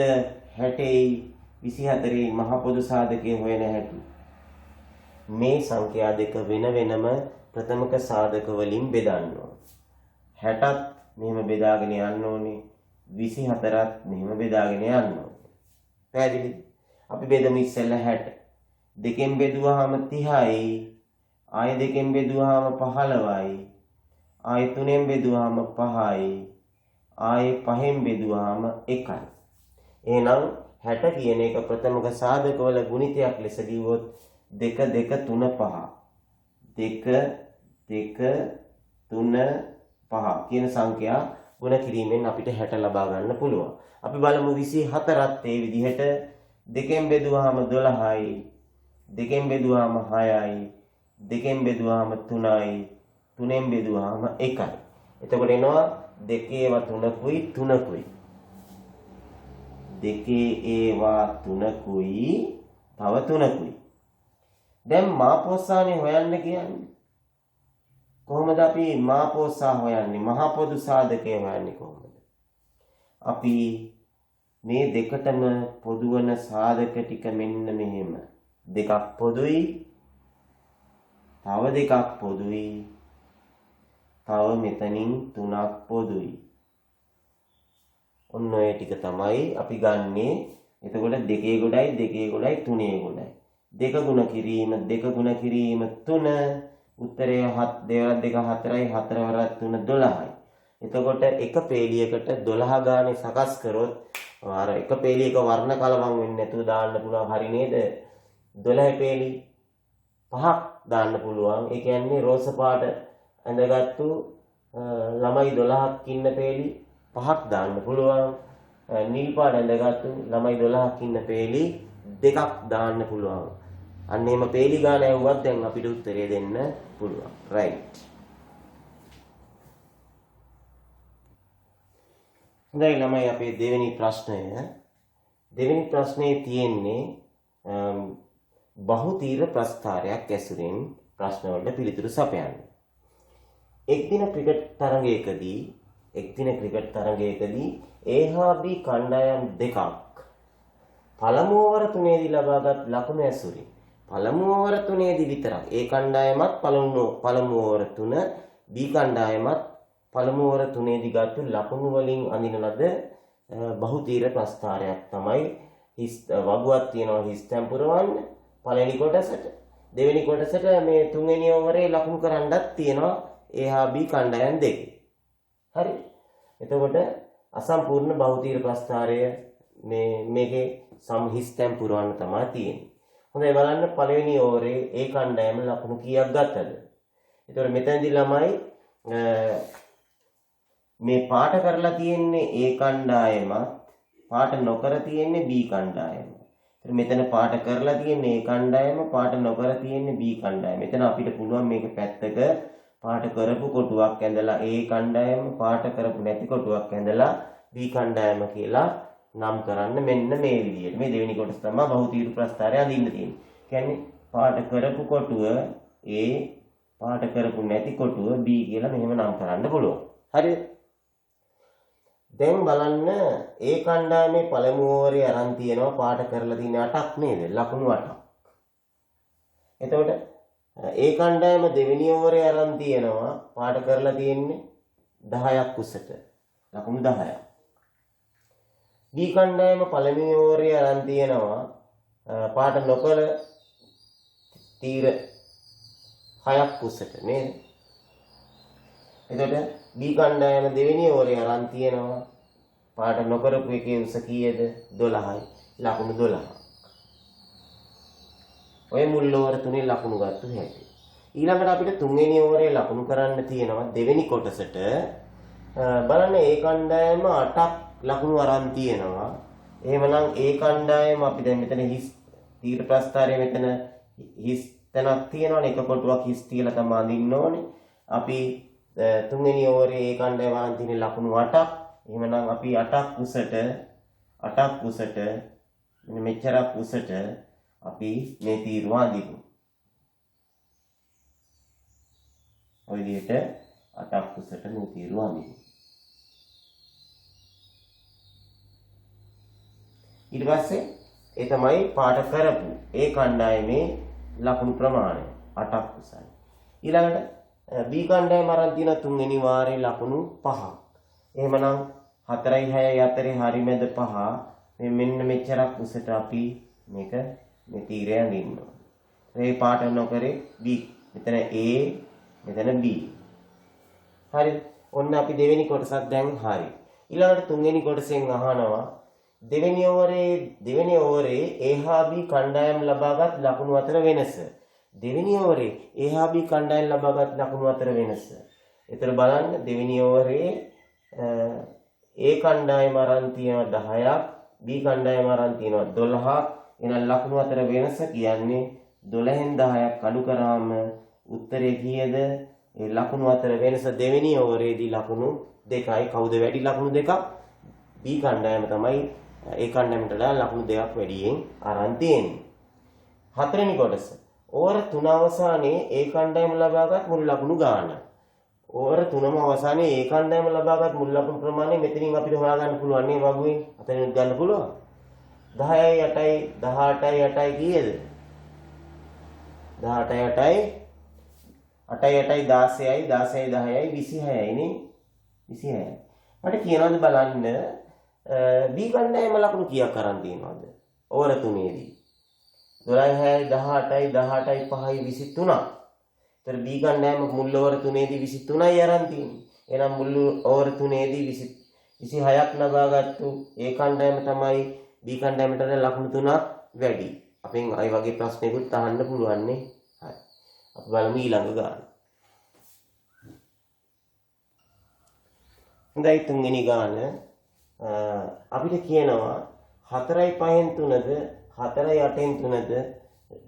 60 24 මහ පොදු සාධකය හොයන හැටි? මේ සංඛ්‍යා දෙක වෙන වෙනම ප්‍රථමක සාධක වලින් බෙදන්න ඕනේ. 60ත් මෙහෙම බෙදාගෙන යන්න ඕනේ. 24ත් මෙහෙම බෙදාගෙන යන්න ඕනේ. පැහැදිලිද? අපි බෙදමු ඉස්සෙල්ලා 60. දෙකෙන් බෙදුවාම 30යි. ආය දෙකෙන් බෙදුවාම 15යි. ආය තුනෙන් බෙදුවාම 5යි. ආය පහෙන් බෙදුවාම 1යි. එහෙනම් 60 කියන එක ප්‍රථමක සාධක වල ගුණිතයක් ලෙස ලියුවොත් 2 2 3 5 2 2 3 5 කියන සංඛ්‍යා ගුණ කිරීමෙන් අපිට 60 ලබා ගන්න පුළුවන්. අපි බලමු 24ත් ඒ විදිහට දෙකෙන් බෙදුවාම 12යි, දෙකෙන් බෙදුවාම 6යි, දෙකෙන් බෙදුවාම 3යි, තුනෙන් බෙදුවාම 1යි. එතකොට එනවා දෙකේ ඒවා 3කුයි 3කුයි. දෙකේ ඒවා 3කුයි තව 3කුයි. දැන් මාපොස්සානේ හොයන්න කියන්නේ. කොහොමද අපි මාපොස්සා හොයන්නේ? මහ පොදු සාධකය හොයන්නේ කොහොමද? අපි මේ දෙකටම පොදු වන සාධක ටික මෙන්න මෙහෙම. දෙකක් පොදුයි. තව දෙකක් පොදුයි. තව මෙතනින් තුනක් පොදුයි. ඔන්න ඔය ටික තමයි අපි ගන්නෙ. එතකොට දෙකේ ගොඩයි තුනේ ගොඩයි. දෙක ගුණ කිරීම 3 උත්තරය 7 2 4යි 4 වරක් 3 12යි. එතකොට එක පේලියකට 12 ගානේ සකස් කරොත් අර එක පේලියක වර්ණ කලවම් වෙන්නේ නැතුව දාන්න පුළුවන්. හරි නේද? 12 පේලි 5ක් දාන්න පුළුවන්. ඒ කියන්නේ රෝස පාට ඇඳගත්තු ළමයි 12ක් ඉන්න පේලි 5ක් දාන්න පුළුවන්. නිල් පාට ඇඳගත්තු ළමයි 12ක් ඉන්න පේලි 2ක් දාන්න පුළුවන්. අන්න එහෙම පේලි ගාන ඇහුවත් දැන් අපිට උත්තරය දෙන්න පුළුවන්. රයිට්. හොඳයි ළමයි අපේ දෙවෙනි ප්‍රශ්නය. දෙවෙනි ප්‍රශ්නේ තියෙන්නේ බහුතීර ප්‍රස්ථාරයක් ඇසුරෙන් ප්‍රශ්න වලට පිළිතුරු සපයන්න. එක් දින ක්‍රිකට් තරගයකදී A හා B කණ්ඩායම් දෙකක් පළමු ඕවර 3ේදී ලබාගත් ලකුණු ඇසුරින් පළමු ඕවර 3ේදී විතරක් A කණ්ඩායමත් පළමු ඕවර 3 B කණ්ඩායමත් පළමු ඕවර 3ේදී ගත්තු ලකුණු වලින් අඳින ලද බහුතීර ප්‍රස්ථාරයක් තමයි හිස් වගුවක් තියෙනවා හිස් තැන් පුරවන්න පළවෙනි කොටසට. දෙවෙනි කොටසට මේ තුන්වෙනි ඕවරේ ලකුණු කරන්නත් තියෙනවා A හා B කණ්ඩායම් දෙකේ. හරි. එතකොට අසම්පූර්ණ බහුතීර ප්‍රස්ථාරය මේකේ හිස් තැන් පුරවන්න තමයි තියෙන්නේ. හොඳයි බලන්න පළවෙනි ඕවරේ A කණ්ඩායම ලකුණු කීයක් ගත්තද? එතකොට මෙතනදී ළමයි මේ පාට කරලා තියෙන්නේ A කණ්ඩායමත් පාට නොකර තියෙන්නේ B කණ්ඩායම. එතන මෙතන පාට කරලා තියෙන්නේ A කණ්ඩායම පාට නොකර තියෙන්නේ B කණ්ඩායම. මෙතන අපිට පුළුවන් මේක පැත්තක පාට කරපු කොටුවක් ඇඳලා A කණ්ඩායම පාට කරපු නැති කොටුවක් ඇඳලා B කණ්ඩායම කියලා නම් කරන්න මෙන්න මේ විදිහට. මේ දෙවෙනි කොටස තමයි බහුතීරු ප්‍රස්ථාරය අඳින්න තියෙන්නේ. කියන්නේ පාට කරපු කොටුව A පාට කරපු නැති කොටුව B කියලා මෙහෙම නම් කරන්න පුළුවන්. හරිද? දැන් බලන්න A කණ්ඩායමේ පළමු ඕවරේ අරන් තියෙනවා පාට කරලා තියෙන 8ක් නේද? ලකුණු 8ක්. එතකොට A කණ්ඩායම දෙවෙනි ඕවරේ අරන් තියෙනවා පාට කරලා තියෙන්නේ 10ක් උසට. ලකුණු 10ක්. B කණ්ඩායම පළවෙනි ඕවරේ අරන් තියෙනවා පාට නොකර තීර 6ක් උසට නේද? එතකොට B කණ්ඩායම දෙවෙනි ඕවරේ අරන් තියෙනවා පාට නොකරපු එකේ උස කීයද? 12යි. ලකුණු 12ක්. ඔය මුල් ඕවර තුනේ ලකුණු ගත්ත හැටි. ඊළඟට අපිට තුන්වෙනි ඕවරේ ලකුණු කරන්න තියෙනවා දෙවෙනි කොටසට. බලන්න A කණ්ඩායම 8ක් ලකුණු අරන් තියෙනවා. එහෙමනම් A කණ්ඩායම අපි දැන් මෙතන හිස් තීර ප්‍රස්ථාරයේ මෙතන හිස් තැනක් තියෙනවනේ එක කොටුවක් හිස් තියලා තමයි අඳින්න ඕනේ. අපි තුන්වෙනි ඕවරේ A කණ්ඩායම අරන් තියෙන ලකුණු 8ක්. එහෙමනම් අපි 8ක් උසට මෙන්න මෙච්චරක් උසට අපි මේ තීරුව අඳිමු. ඔය විදිහට 8ක් උසට මේ තීරුව අඳිමු. ඊට පස්සේ ඒ තමයි පාට කරපු ඒ කණ්ඩායමේ ලකුණු ප්‍රමාණය 8ක් උසයි. ඊළඟට B කණ්ඩායම අරන් තියෙන තුන්වෙනි වාරේ ලකුණු 5ක්. එහෙමනම් 4යි 6යි අතරේ හරි මැද 5 මෙන්න මෙච්චරක් උසට අපි මේක මේ තීරය අඳිනවා. මේ පාට නොකරේ B. මෙතන A මෙතන B. හරිද? ඔන්න අපි දෙවෙනි කොටසක් දැන් හරි. ඊළඟට තුන්වෙනි කොටසෙන් අහනවා දෙවෙනි ඕවරේ A හා B කණ්ඩායම් ලබාගත් ලකුණු අතර වෙනස. දෙවෙනි ඕවරේ A හා B කණ්ඩායම් ලබාගත් ලකුණු අතර වෙනස. ඒතර බලන්න දෙවෙනි ඕවරේ A කණ්ඩායම අරන් තියෙනවා 10ක් B කණ්ඩායම අරන් තියෙනවා 12ක්. එහෙනම් ලකුණු අතර වෙනස කියන්නේ 12න් 10ක් අඩු කරාම උත්තරේ කීයද? ඒ ලකුණු අතර වෙනස දෙවෙනි ඕවරේදී ලකුණු 2යි. කවුද වැඩි ලකුණු 2ක්? B කණ්ඩායම තමයි A කණ්ඩායමට වඩා ලකුණු 2ක් වැඩියෙන් අරන් තියෙන්නේ. හතරවෙනි කොටස. ඕවර 3 අවසානයේ A කණ්ඩායම ලබාගත් මුළු ලකුණු ගාන. ඕවර 3ම අවසානයේ A කණ්ඩායම ලබාගත් මුළු ලකුණු ප්‍රමාණය මෙතනින් අපිට හොයාගන්න පුළුවන් නේ වගුවෙන්. අතනින් ගන්න පුළුවන්. 10යි 8යි 18යි 8යි කීයද? 18යි 8යි 8යි 8යි 16යි 16යි 10යි 26යි නේ 26යි. මට කියනවාද බලන්න B කණ්ඩායම ලකුණු කීයක් අරන් තියෙනවද? ඕවර තුනේදී 12යි 18යි 18යි 5යි 23ක්. ඒතර B කණ්ඩායම මුල් ඕවර තුනේදී 23යි අරන් තියෙන්නේ. එහෙනම් මුල් ඕවර තුනේදී 26ක් ලබාගත්තු A කණ්ඩායම තමයි B කණ්ඩායමට ලකුණු 3ක් වැඩි. අපෙන් අය වගේ ප්‍රශ්නයකුත් අහන්න පුළුවන් නේ. හරි. අපි බලමු ඊළඟ ගාන. හොඳයි තුන්වෙනි ගාන අපිට කියනවා 4යි 5න් 3ද 4යි 8න් 3ද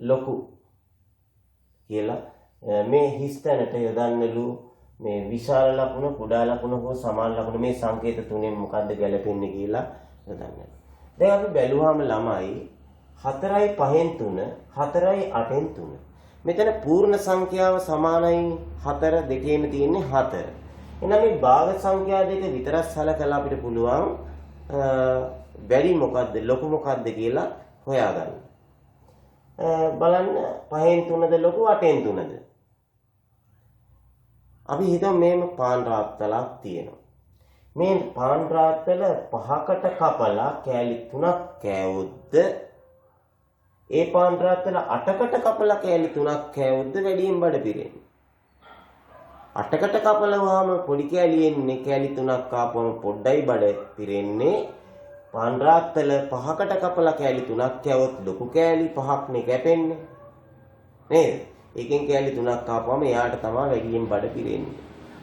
ලොකු කියලා මේ හිස් තැනට යොදන්නලු මේ විශාල ලකුණ කුඩා ලකුණ හෝ සමාන ලකුණ මේ සංකේත තුනෙන් මොකද්ද ගැලපෙන්නේ කියලා යොදන්න. දැන් අපි බැලුවාම ළමයි 4යි 5න් 3 4යි 8න් 3 මෙතන පූර්ණ සංඛ්‍යාව සමානයි 4 දෙකේම තියෙන්නේ 4. එහෙනම් මේ භාග සංඛ්‍යා දෙක විතරක් සලකලා අපිට පුළුවන් වැඩි මොකද්ද ලොකු මොකද්ද කියලා හොයාගන්න. බලන්න 5න් 3ද ලොකු 8න් 3ද? අපි හිතමු මේම පාන් රාත්තලක් තියෙනවා. මේ පාන් රාත්තල පහකට කපලා කෑලි 3ක් කෑවොත්ද ඒ පාන් රාත්තල 8කට කපලා කෑලි 3ක් කෑවොත්ද වැඩියෙන් බඩ පිරෙන්නේ? 8කට කපලවාම පොඩි කෑලි එන්නේ කෑලි 3ක් කාපුවම පොඩ්ඩයි බඩ පිරෙන්නේ. පාන් රාත්තල 5කට කපලා කෑලි 3ක් කෑවොත් ලොකු කෑලි 5ක්නේ කැපෙන්නේ. නේද? එකෙන් කෑලි 3ක් කාපුවම එයාට තමයි වැඩියෙන් බඩ පිරෙන්නේ.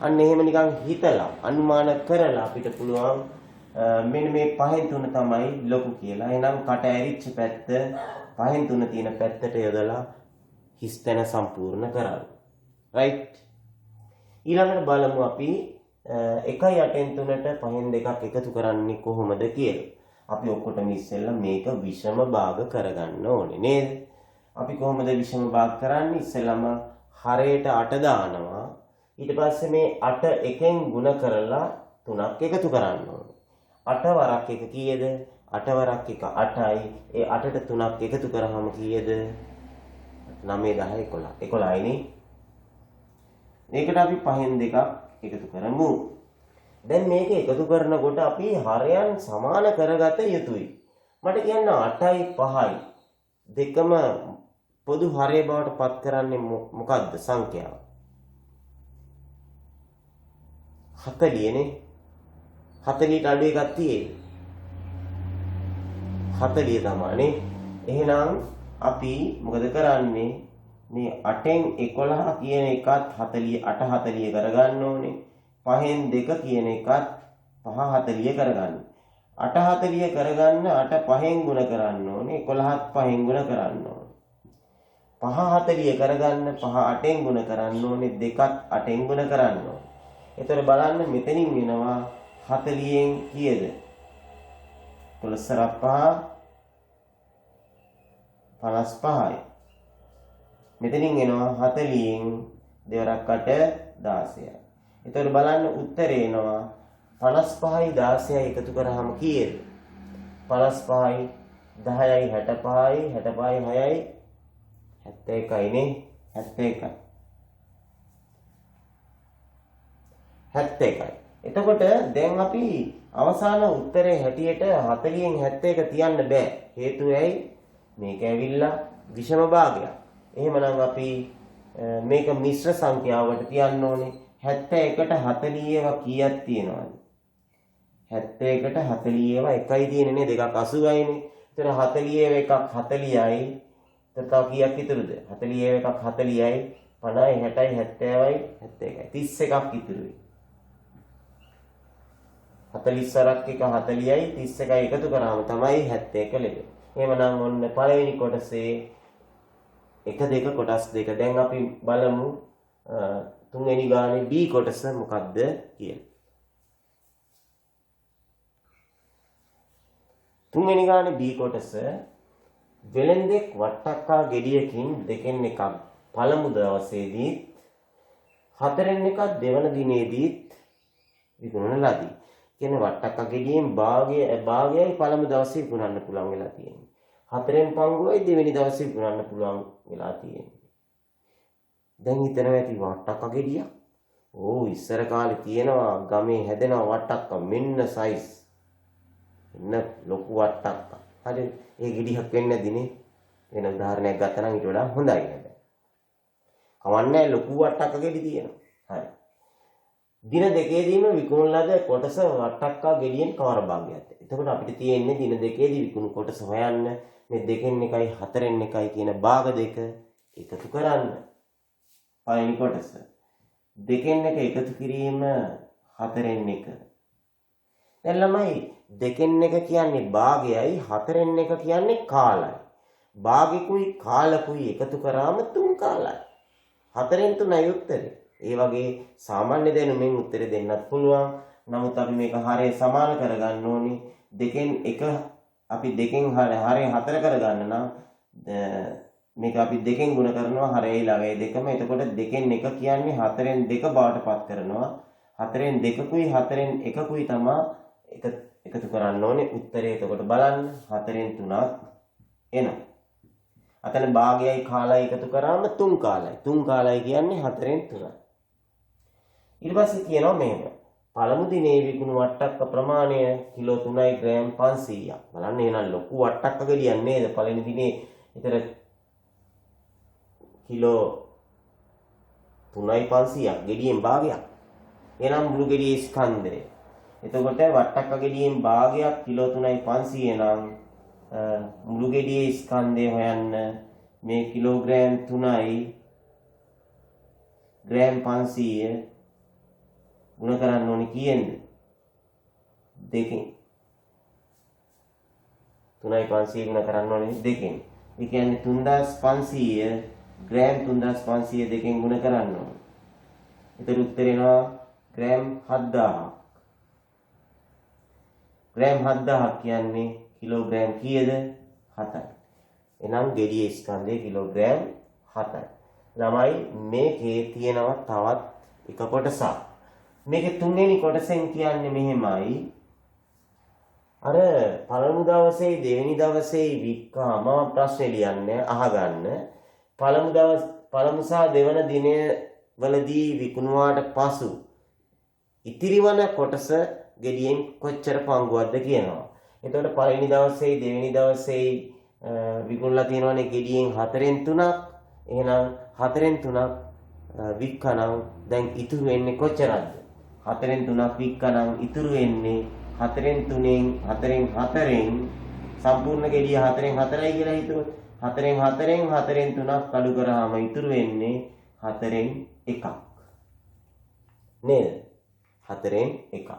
අන්න එහෙම නිකන් හිතලා අනුමාන කරලා අපිට පුළුවන් මෙන්න මේ 5න් 3 තමයි ලොකු කියලා. එහෙනම් කට ඇරිච්ච පැත්ත 5න් 3 තියෙන පැත්තට යොදලා හිස්තැන සම්පූර්ණ කරන්න. right? ඊළඟට බලමු අපි 1/8න් 3ට 5න් 2ක් එකතු කරන්නේ කොහොමද කියලා. අපි ඔක්කොටම ඉස්සෙල්ලා මේක විෂම භාග කරගන්න ඕනේ නේද? අපි කොහොමද විෂම භාග කරන්නේ? ඉස්සෙල්ලාම හරයට 8 දානවා. ඊට පස්සේ මේ 8 එකෙන් ගුණ කරලා 3ක් එකතු කරන්න ඕනේ. 8 වරක් 1 කීයද? 8 වරක් 1 8යි. ඒ 8ට 3ක් එකතු කරාම කීයද? 9 10 11. 11යිනේ. මේකට අපි 5න් 2ක් එකතු කරමු. දැන් මේක එකතු කරනකොට අපි හරයන් සමාන කරගත යුතුයි. මට කියන්න 8යි 5යි දෙකම පොදු හරය බවට පත් කරන්නේ මොකක්ද සංඛ්‍යාව? 40 නේ. 40ට අඩු එකක් තියෙන්නේ. 40 තමයිනේ. එහෙනම් අපි මොකද කරන්නේ? මේ 8න් 11 කියන එකත් 40 8 40 කරගන්න ඕනේ. 5න් 2 කියන එකත් 5 40 කරගන්න. 8 40 කරගන්න 8 5න් ගුණ කරන්න ඕනේ. 11ත් 5න් ගුණ කරන්න ඕනේ. 5 40 කරගන්න 5 8න් ගුණ කරන්න ඕනේ. 2ත් 8න් ගුණ කරන්න ඕනේ. එතකොට බලන්න මෙතනින් වෙනවා 40න් කීයද? 12 5 55යි. මෙතනින් එනවා 40න් දෙවරක් 8 16යි. එතකොට බලන්න උත්තරේ එනවා 55යි 16යි එකතු කරාම කීයද? 55යි 10යි 65යි 65යි 6යි 71යි නේ. 71යි. 71යි. එතකොට දැන් අපි අවසාන උත්තරේ හැටියට 40න් 71 තියන්න බෑ. හේතුව ඇයි? මේක ඇවිල්ලා විෂම භාගයක්. එහෙමනම් අපි මේක මිශ්‍ර සංඛ්‍යාවකට තියන්න ඕනේ. 71ට 40 ඒවා කීයක් තියෙනවද? 71ට 40 ඒවා එකයි තියෙන්නේ දෙකක් 80යිනේ. එතන 40 ඒවා එකක් 40යි. එතන තව කීයක් ඉතුරුද? 40 ඒවා එකක් 40යි 50යි 60යි 70යි 71යි 31ක් ඉතුරුයි. 40 වරක් එක 40යි 31යි එකතු කරාම තමයි 71 ලැබෙන්නේ. එහෙමනම් ඔන්න පළවෙනි කොටසේ 1 2 කොටස් දෙක. දැන් අපි බලමු තුන්වෙනි ගානේ B කොටස මොකක්ද කියලා. තුන්වෙනි ගානේ B කොටස වෙලෙන්දෙක් වට්ටක්කා ගෙඩියකින් දෙකෙන් එකක් පළමු දවසේදී හතරෙන් එකක් දෙවන දිනේදීත් විකුණන ලදී. කියන්නේ වට්ටක්කා ගෙඩියෙන් භාගයයි පළමු දවසේ විකුණන්න පුළුවන් වෙලා තියෙනවා. හතරෙන් පංගුවයි දෙවෙනි දවසේ විකුණන්න පුළුවන් වෙලා තියෙනවා. දැන් හිතනවා ඇති වට්ටක්කා ගෙඩියක්. ඕ ඉස්සර කාලේ තියෙනවා ගමේ හැදෙනවා වට්ටක්කා මෙන්න සයිස්. එන්න ලොකු වට්ටක්කා. හරි ඒ ගෙඩියක් වෙන්නේ නැදිනේ. වෙන උදාහරණයක් ගත්තා නම් ඊට වඩා හොඳයි නේද? කවන්නේ ලොකු වට්ටක්කා ගෙඩි තියෙනවා. හරි. දින දෙකේදීම විකුණන ලද කොටස වට්ටක්කා ගෙඩියෙන් කවර භාගයක්ද? එතකොට අපිට තියෙන්නේ දින දෙකේදී විකුණු කොටස හොයන්න මේ දෙකෙන් එකයි හතරෙන් එකයි කියන භාග දෙක එකතු කරන්න. පළවෙනි කොටස දෙකෙන් එක එකතු කිරීම හතරෙන් එක. දැන් ළමයි දෙකෙන් එක කියන්නේ භාගයයි හතරෙන් එක කියන්නේ කාලයි. භාගිකුයි කාලකුයි එකතු කරාම 3 කාලයි. හතරෙන් 3යි උත්තරේ. ඒ වගේ සාමාන්‍ය දැනුමෙන් උත්තර දෙන්නත් පුළුවන්. නමුත් අපි මේක හරය සමාන කරගන්න ඕනේ. දෙකෙන් එක අපි දෙකෙන් හරය 4 කරගන්න නම් මේක අපි දෙකෙන් ගුණ කරනවා හරයයි ළඟයි දෙකම. එතකොට දෙකෙන් එක කියන්නේ හතරෙන් දෙක බවට පත් කරනවා. හතරෙන් දෙකකුයි හතරෙන් එකකුයි තමයි එකතු කරන්න ඕනේ. උත්තරේ එතකොට බලන්න හතරෙන් 3ක් එනවා. අතන භාගයයි කාලයි එකතු කරාම 3 කාලයි. 3 කාලයි කියන්නේ හතරෙන් 3යි. ඊට පස්සේ කියනවා මෙහෙම. පළමු දිනේ විකුණු වට්ටක්ක ප්‍රමාණය කිලෝ 3යි ග්‍රෑම් 500ක්. බලන්න එහෙනම් ලොකු වට්ටක්ක ගෙඩියක් නේද? පළවෙනි දිනේ විතර කිලෝ 3යි 500ක් ගෙඩියෙන් භාගයක්. එහෙනම් මුළු ගෙඩියේ ස්කන්ධය. එතකොට වට්ටක්ක ගෙඩියෙන් භාගයක් කිලෝ 3යි 500 නම් මුළු ගෙඩියේ ස්කන්ධය හොයන්න මේ කිලෝග්‍රෑම් 3යි ග්‍රෑම් 500 ගුණ කරන්න ඕනේ කීයෙන්ද? දෙකෙන්. 3යි 500 ගුණ කරන්න ඕනේ දෙකෙන්. ඒ කියන්නේ 3500 ග්‍රෑම් 3500 දෙකෙන් ගුණ කරන්න ඕනේ. එතකොට උත්තර එනවා ග්‍රෑම් 7000ක්. ග්‍රෑම් 7000ක් කියන්නේ කිලෝග්‍රෑම් කීයද? 7යි. එහෙනම් ගෙඩියේ ස්කන්ධය කිලෝග්‍රෑම් 7යි. ළමයි මේකේ තියෙනවා තවත් එක කොටසක්. මේකේ තුන්වෙනි කොටසෙන් කියන්නේ මෙහෙමයි. අර පළමු දවසේ දෙවෙනි දවසේ වික්කාම ප්‍රශ්නේ ලියන්නේ අහගන්න. පළමු සහ දෙවන දිනය වලදී විකුණුවාට පසු ඉතිරිවන කොටස ගෙඩියෙන් කොච්චර පංගුවක්ද කියනවා. එතකොට පළවෙනි දවසේ දෙවෙනි දවසේ විකුණලා තියෙනවනේ ගෙඩියෙන් 4න් 3ක්. එහෙනම් 4න් 3ක් වික්කනම් දැන් ඉතුරු වෙන්නේ කොච්චරද? 4න් 3ක් වික්කනම් ඉතුරු වෙන්නේ 4න් 3න් 4න් සම්පූර්ණ ගෙඩිය 4න් 4යි කියලා හිතුවොත් 4න් 3ක් අඩු කරාම ඉතුරු වෙන්නේ 4න් 1ක්. නේද? 4න් 1ක්.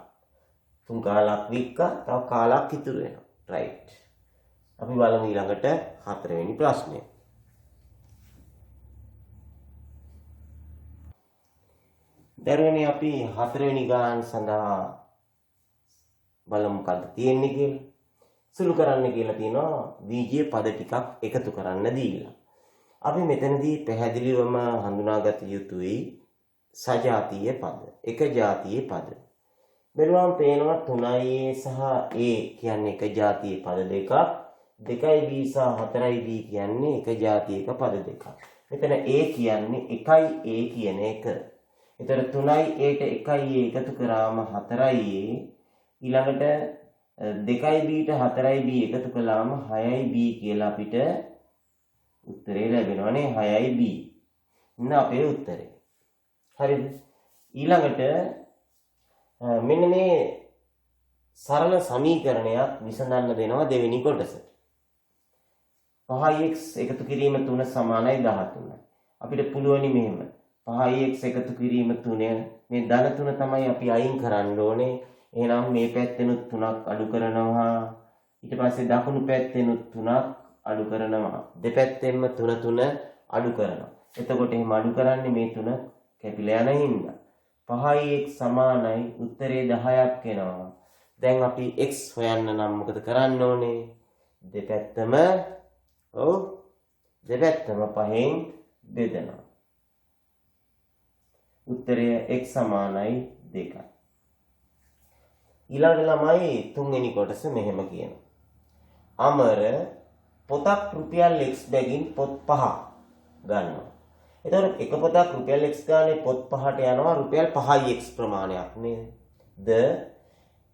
3 කාලක් වික්කා තව කාලක් ඉතුරු වෙනවා. රයිට්. අපි බලමු ඊළඟට 4 වෙනි ප්‍රශ්නය. දරුවනේ අපි 4 වෙනි ගාන සඳහා බලමු මොකක්ද තියෙන්නේ කියලා. සුළු කරන්න කියලා තියෙනවා බීජීය පද ටිකක් එකතු කරන්න දීලා. අපි මෙතනදී පැහැදිලිවම හඳුනාගත යුතුයි සජාතීය පද. එක ජාතියේ පද. බැලුවම පේනවා 3A සහ A කියන්නේ එක ජාතියේ පද දෙකක්. 2B සහ 4B කියන්නේ එක ජාතියක පද දෙකක්. මෙතන A කියන්නේ 1A කියන එක. එතන 3ට 1A එකතු කරාම 4A. ඊළඟට 2Bට 4B එකතු කළාම 6B කියලා අපිට උත්තරේ ලැබෙනවානේ 6B. ඉන්න අපේ උත්තරේ. හරිද? ඊළඟට මෙන්න මේ සරල සමීකරණයක් විසඳන්න දෙනවා දෙවෙනි කොටසට. 5x එකතු කිරීම 3 සමානයි 13යි. අපිට පුළුවනි මෙහෙම 5x එකතු කිරීම 3 මේ ධන 3 තමයි අපි අයින් කරන්න ඕනේ. එහෙනම් මේ පැත්තෙනුත් 3ක් අඩු කරනවා. ඊට පස්සේ දකුණු පැත්තෙනුත් 3ක් අඩු කරනවා. දෙපැත්තෙන්ම 3 අඩු කරනවා. එතකොට එහෙම අඩු කරන්නේ මේ 3 කැපිලා යන හින්දා 5x සමානයි උත්තරේ 10ක් එනවා. දැන් අපි x හොයන්න නම් මොකද කරන්න ඕනේ? දෙපැත්තම දෙපැත්තම 5න් බෙදනවා. උත්තරය x සමානයි 2යි. ඊළඟ ළමයි තුන්වෙනි කොටස මෙහෙම කියනවා. අමර පොතක් රුපියල් x බැගින් පොත් 5 ගන්නවා. එතකොට එක පොතක් රුපියල් x ගානේ පොත් 5ට යනවා රුපියල් 5යි x ප්‍රමාණයක් නේද? ද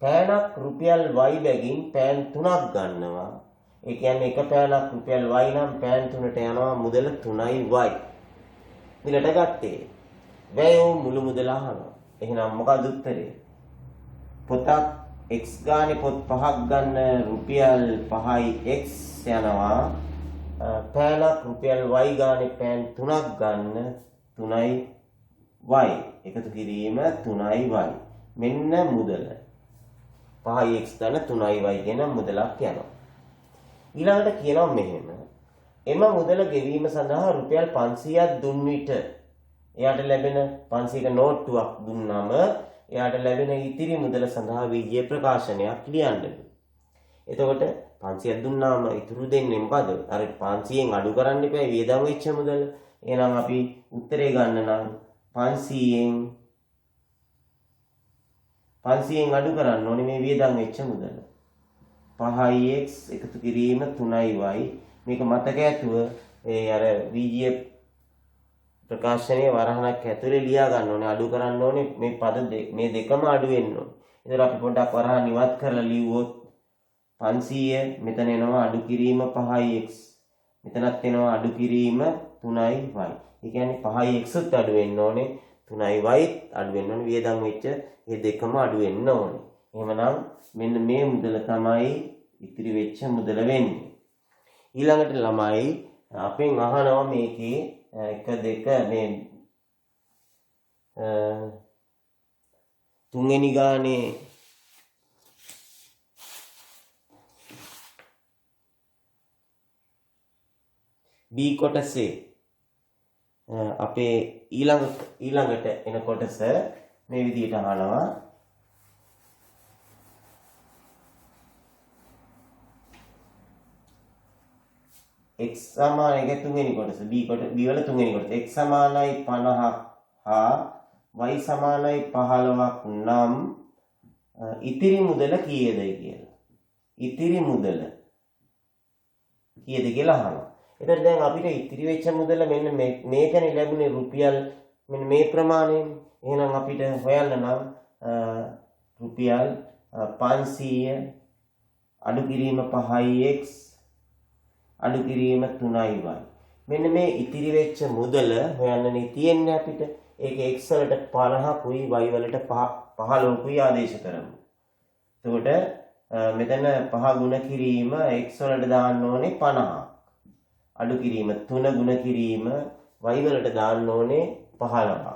පෑනක් රුපියල් y බැගින් පෑන් 3ක් ගන්නවා. ඒ කියන්නේ එක පෑනක් රුපියල් y නම් පෑන් 3ට යනවා මුදල 3යි y. මිලට ගත්තේ. වැය මුළු මුදල අහනවා. එහෙනම් මොකද උත්තරේ? පොතක් x ගානේ පොත් 5ක් ගන්න රුපියල් 5යි x යනවා. පෑනක් රුපියල් y ගානේ පෑන් 3ක් ගන්න 3යි y. එකතු කිරීම 3යි y. මෙන්න මුදල. 5යි x ගන්න 3යි y කියන මුදලක් යනවා. ඊළඟට කියනවා මෙහෙම. එම මුදල ගෙවීම සඳහා රුපියල් 500ක් දුන් විට එයාට ලැබෙන 500ක නෝට්ටුවක් දුන්නාම එයාට ලැබෙන ඉතිරි මුදල සඳහා විජය ප්‍රකාශනයක් ලියන්න. එතකොට 500ක් දුන්නාම ඉතුරු දෙන්නේ මොකද? අර 500න් අඩු කරන්න එපා වියදම් වෙච්ච මුදල. එහෙනම් අපි උත්තරේ ගන්න නම් 500න් අඩු කරන්න ඕනේ මේ වියදම් වෙච්ච මුදල. 5x එකතු කිරීම 3y. මේක මතක ඇතුව ඒ අර විජය ප්‍රකාශනයේ වරහණක් ඇතුලේ ලියා ගන්න ඕනේ. අඩු කරන්න ඕනේ මේ දෙකම අඩු වෙන්න ඕනේ. ඒතර අපි පොඩ්ඩක් වරහණ ඉවත් කරලා ලිව්වොත් 500 මෙතන එනවා අඩු කිරීම 5x. මෙතනත් එනවා අඩු කිරීම 3y. ඒ කියන්නේ 5x උත් අඩු වෙන්න ඕනේ 3y අඩු වෙන්න ඕනේ. වියදම් වෙච්ච මේ දෙකම අඩු වෙන්න ඕනේ. එහෙමනම් මෙන්න මේ මුදල තමයි ඉතිරි වෙච්ච මුදල වෙන්නේ. ඊළඟට ළමයි අපෙන් අහනවා මේකේ 1 2 මේ තුන්වෙනි ගානේ B කොටසේ අපේ ඊළඟට එන කොටස මේ විදිහට අහනවා. x සමාන එක තුන්වෙනි කොටස B වල තුන්වෙනි කොටස x සමානයි 50 හා y සමානයි 15ක් නම් ඉතිරි මුදල කීයද කියලා. ඉතිරි මුදල කීයද කියලා අහනවා. එතකොට දැන් අපිට ඉතිරි වෙච්ච මුදල මෙන්න මේකනේ ලැබුණේ රුපියල් මෙන්න මේ ප්‍රමාණයෙන්. එහෙනම් අපිට හොයන්න නම් රුපියල් 500 අඩු කිරීම 5x අඩු කිරීම 3y. මෙන්න මේ ඉතිරි වෙච්ච මුදල හොයන්නනේ තියෙන්නේ අපිට. ඒක x වලට 50කුයි y වලට 15කුයි ආදේශ කරමු. එතකොට මෙතන 5 ගුණ කිරීම x වලට දාන්න ඕනේ 50. අඩු කිරීම 3 ගුණ කිරීම y වලට දාන්න ඕනේ 15ක්.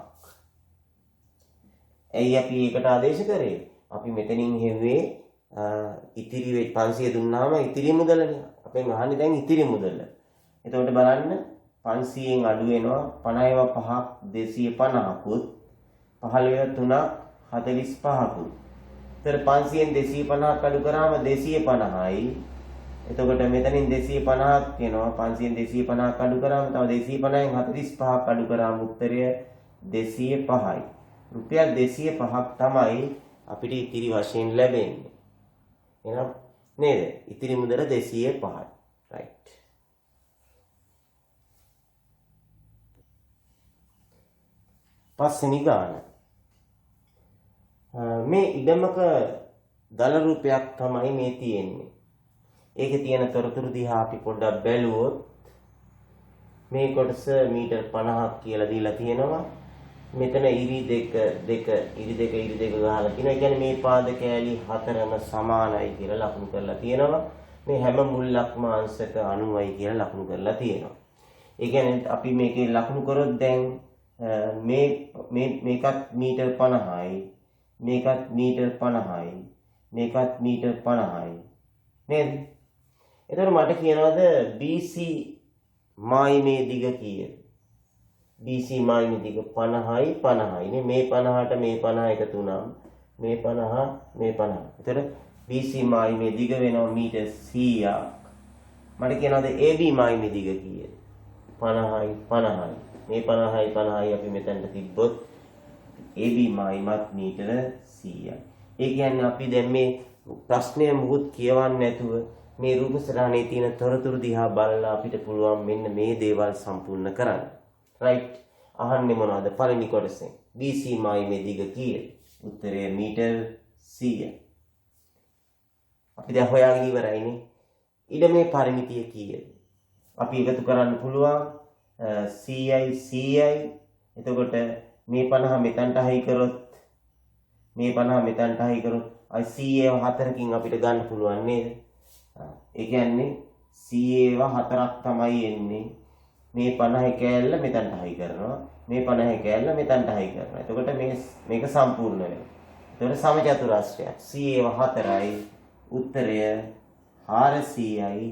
ඇයි අපි ඒකට ආදේශ කරේ? අපි මෙතනින් හෙව්වේ ඉතිරි 500 දුන්නාම ඉතිරි මුදලනේ. අපෙන් අහන්නේ දැන් ඉතිරි මුදල. එතකොට බලන්න 500න් අඩු වෙනවා 50ව 5ක් 250කුත් 15ව 3ක් 45කුත්. ඒතර 500න් 250ක් අඩු කරාම 250යි. එතකොට මෙතනින් 250ක් එනවා 500න් 250ක් අඩු කරාම තව 250න් 45ක් අඩු කරාම උත්තරය 205යි. රුපියල් 205ක් තමයි අපිට ඉතිරි වශයෙන් ලැබෙන්නේ. එහෙනම් නේද? ඉතිරි මුදල 205යි. right. පස්වෙනි ගාන. මේ ඉඩමක දල රුපයක් තමයි මේ තියෙන්නේ. ඒකේ තියෙන තොරතුරු දිහා අපි පොඩ්ඩක් බැලුවොත් මේ කොටස මීටර් 50ක් කියලා දීලා තියෙනවා. මෙතන ඉරි දෙක ගහලා තියෙනවා. ඒ කියන්නේ මේ පාද කෑලි හතරම සමානයි කියලා ලකුණු කරලා තියෙනවා. මේ හැම මුල්ලක්ම අංශක 90යි කියලා ලකුණු කරලා තියෙනවා. ඒ කියන්නේ අපි මේකේ ලකුණු කරොත් දැන් මේකත් මීටර් 50යි, මේකත් මීටර් 50යි, මේකත් මීටර් 50යි. නේද? එතකොට මට කියනවාද BC මායිමේ දිග කීයද? BC මායිමේ දිග 50යි 50යි නේ. මේ 50ට මේ 50 එකතු වුණාම මේ 50 මේ 50. එතකොට BC මායිමේ දිග වෙනවා මීටර් 100ක්. මට කියනවාද AB මායිමේ දිග කීයද? 50යි 50යි. මේ 50යි 50යි අපි මෙතනට තිබ්බොත් AB මායිමත් මීටර 100යි. ඒ කියන්නේ අපි දැන් මේ ප්‍රශ්නය මුකුත් කියවන්නේ නැතුව මේ රූප සටහනේ තියෙන තොරතුරු දිහා බලලා අපිට පුළුවන් මෙන්න මේ දේවල් සම්පූර්ණ කරන්න. right. අහන්නේ මොනවද? පළවෙනි කොටසෙන් BC මායිමේ දිග කීයද? උත්තරය මීටර් 100යි. අපි දැන් හොයාගෙන ඉවරයිනේ. ඉඩමේ පරිමිතිය කීයද? අපි එකතු කරන්න පුළුවන් 100යි. එතකොට මේ 50 මෙතනට හයි කරොත් මේ 50 මෙතනට හයි කරොත් අයි 100ව 4කින් අපිට ගන්න පුළුවන් නේද? ඒ කියන්නේ 100ව 4ක් තමයි එන්නේ. මේ 50 කෑල්ල මෙතනට හයි කරනවා. මේ 50 කෑල්ල මෙතනට හයි කරනවා. එතකොට මේක සම්පූර්ණ වෙනවා. එතකොට සමචතුරාස්‍රයක් 100ව 4යි. උත්තරය 400යි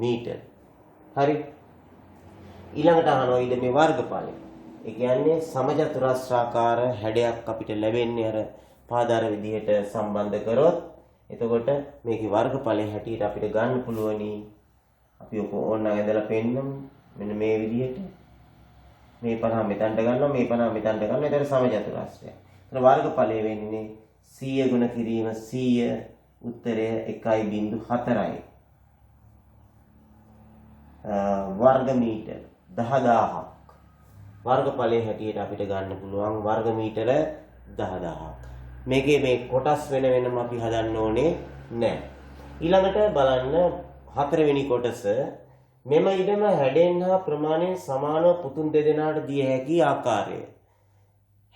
මීටර. හරි. ඊළඟට අහනවා ඉඩමේ වර්ගඵලය. ඒ කියන්නේ සමචතුරාස්‍රාකාර හැඩයක් අපිට ලැබෙන්නේ අර පාදාර විදිහට සම්බන්ධ කරොත් එතකොට මේකේ වර්ගඵලයේ හැටියට අපිට ගන්න පුළුවනි. අපි ඔක ඕන ඇදලා පෙන්නමු. මෙන්න මේ විදිහට මේ 50 මෙතනට ගන්නවා මේ 50 මෙතනට ගන්නවා. ඒතර සමචතුරාස්‍රය. ඒතර වර්ගඵලය වෙන්නේ 100 ගුණ කිරීම 100 උත්තරය 1.4යි. වර්ග මීටර 10000ක් වර්ගඵලයේ හැටියට අපිට ගන්න පුළුවන් වර්ග මීටර 10000ක්. මේකේ මේ කොටස් වෙන වෙනම අපි හදන්න ඕනේ නැහැ. ඊළඟට බලන්න හතරවෙනි කොටස මෙම ඉඩම හැඩෙන් හා ප්‍රමාණයෙන් සමානව පුතුන් දෙදෙනාට දිය හැකි ආකාරය.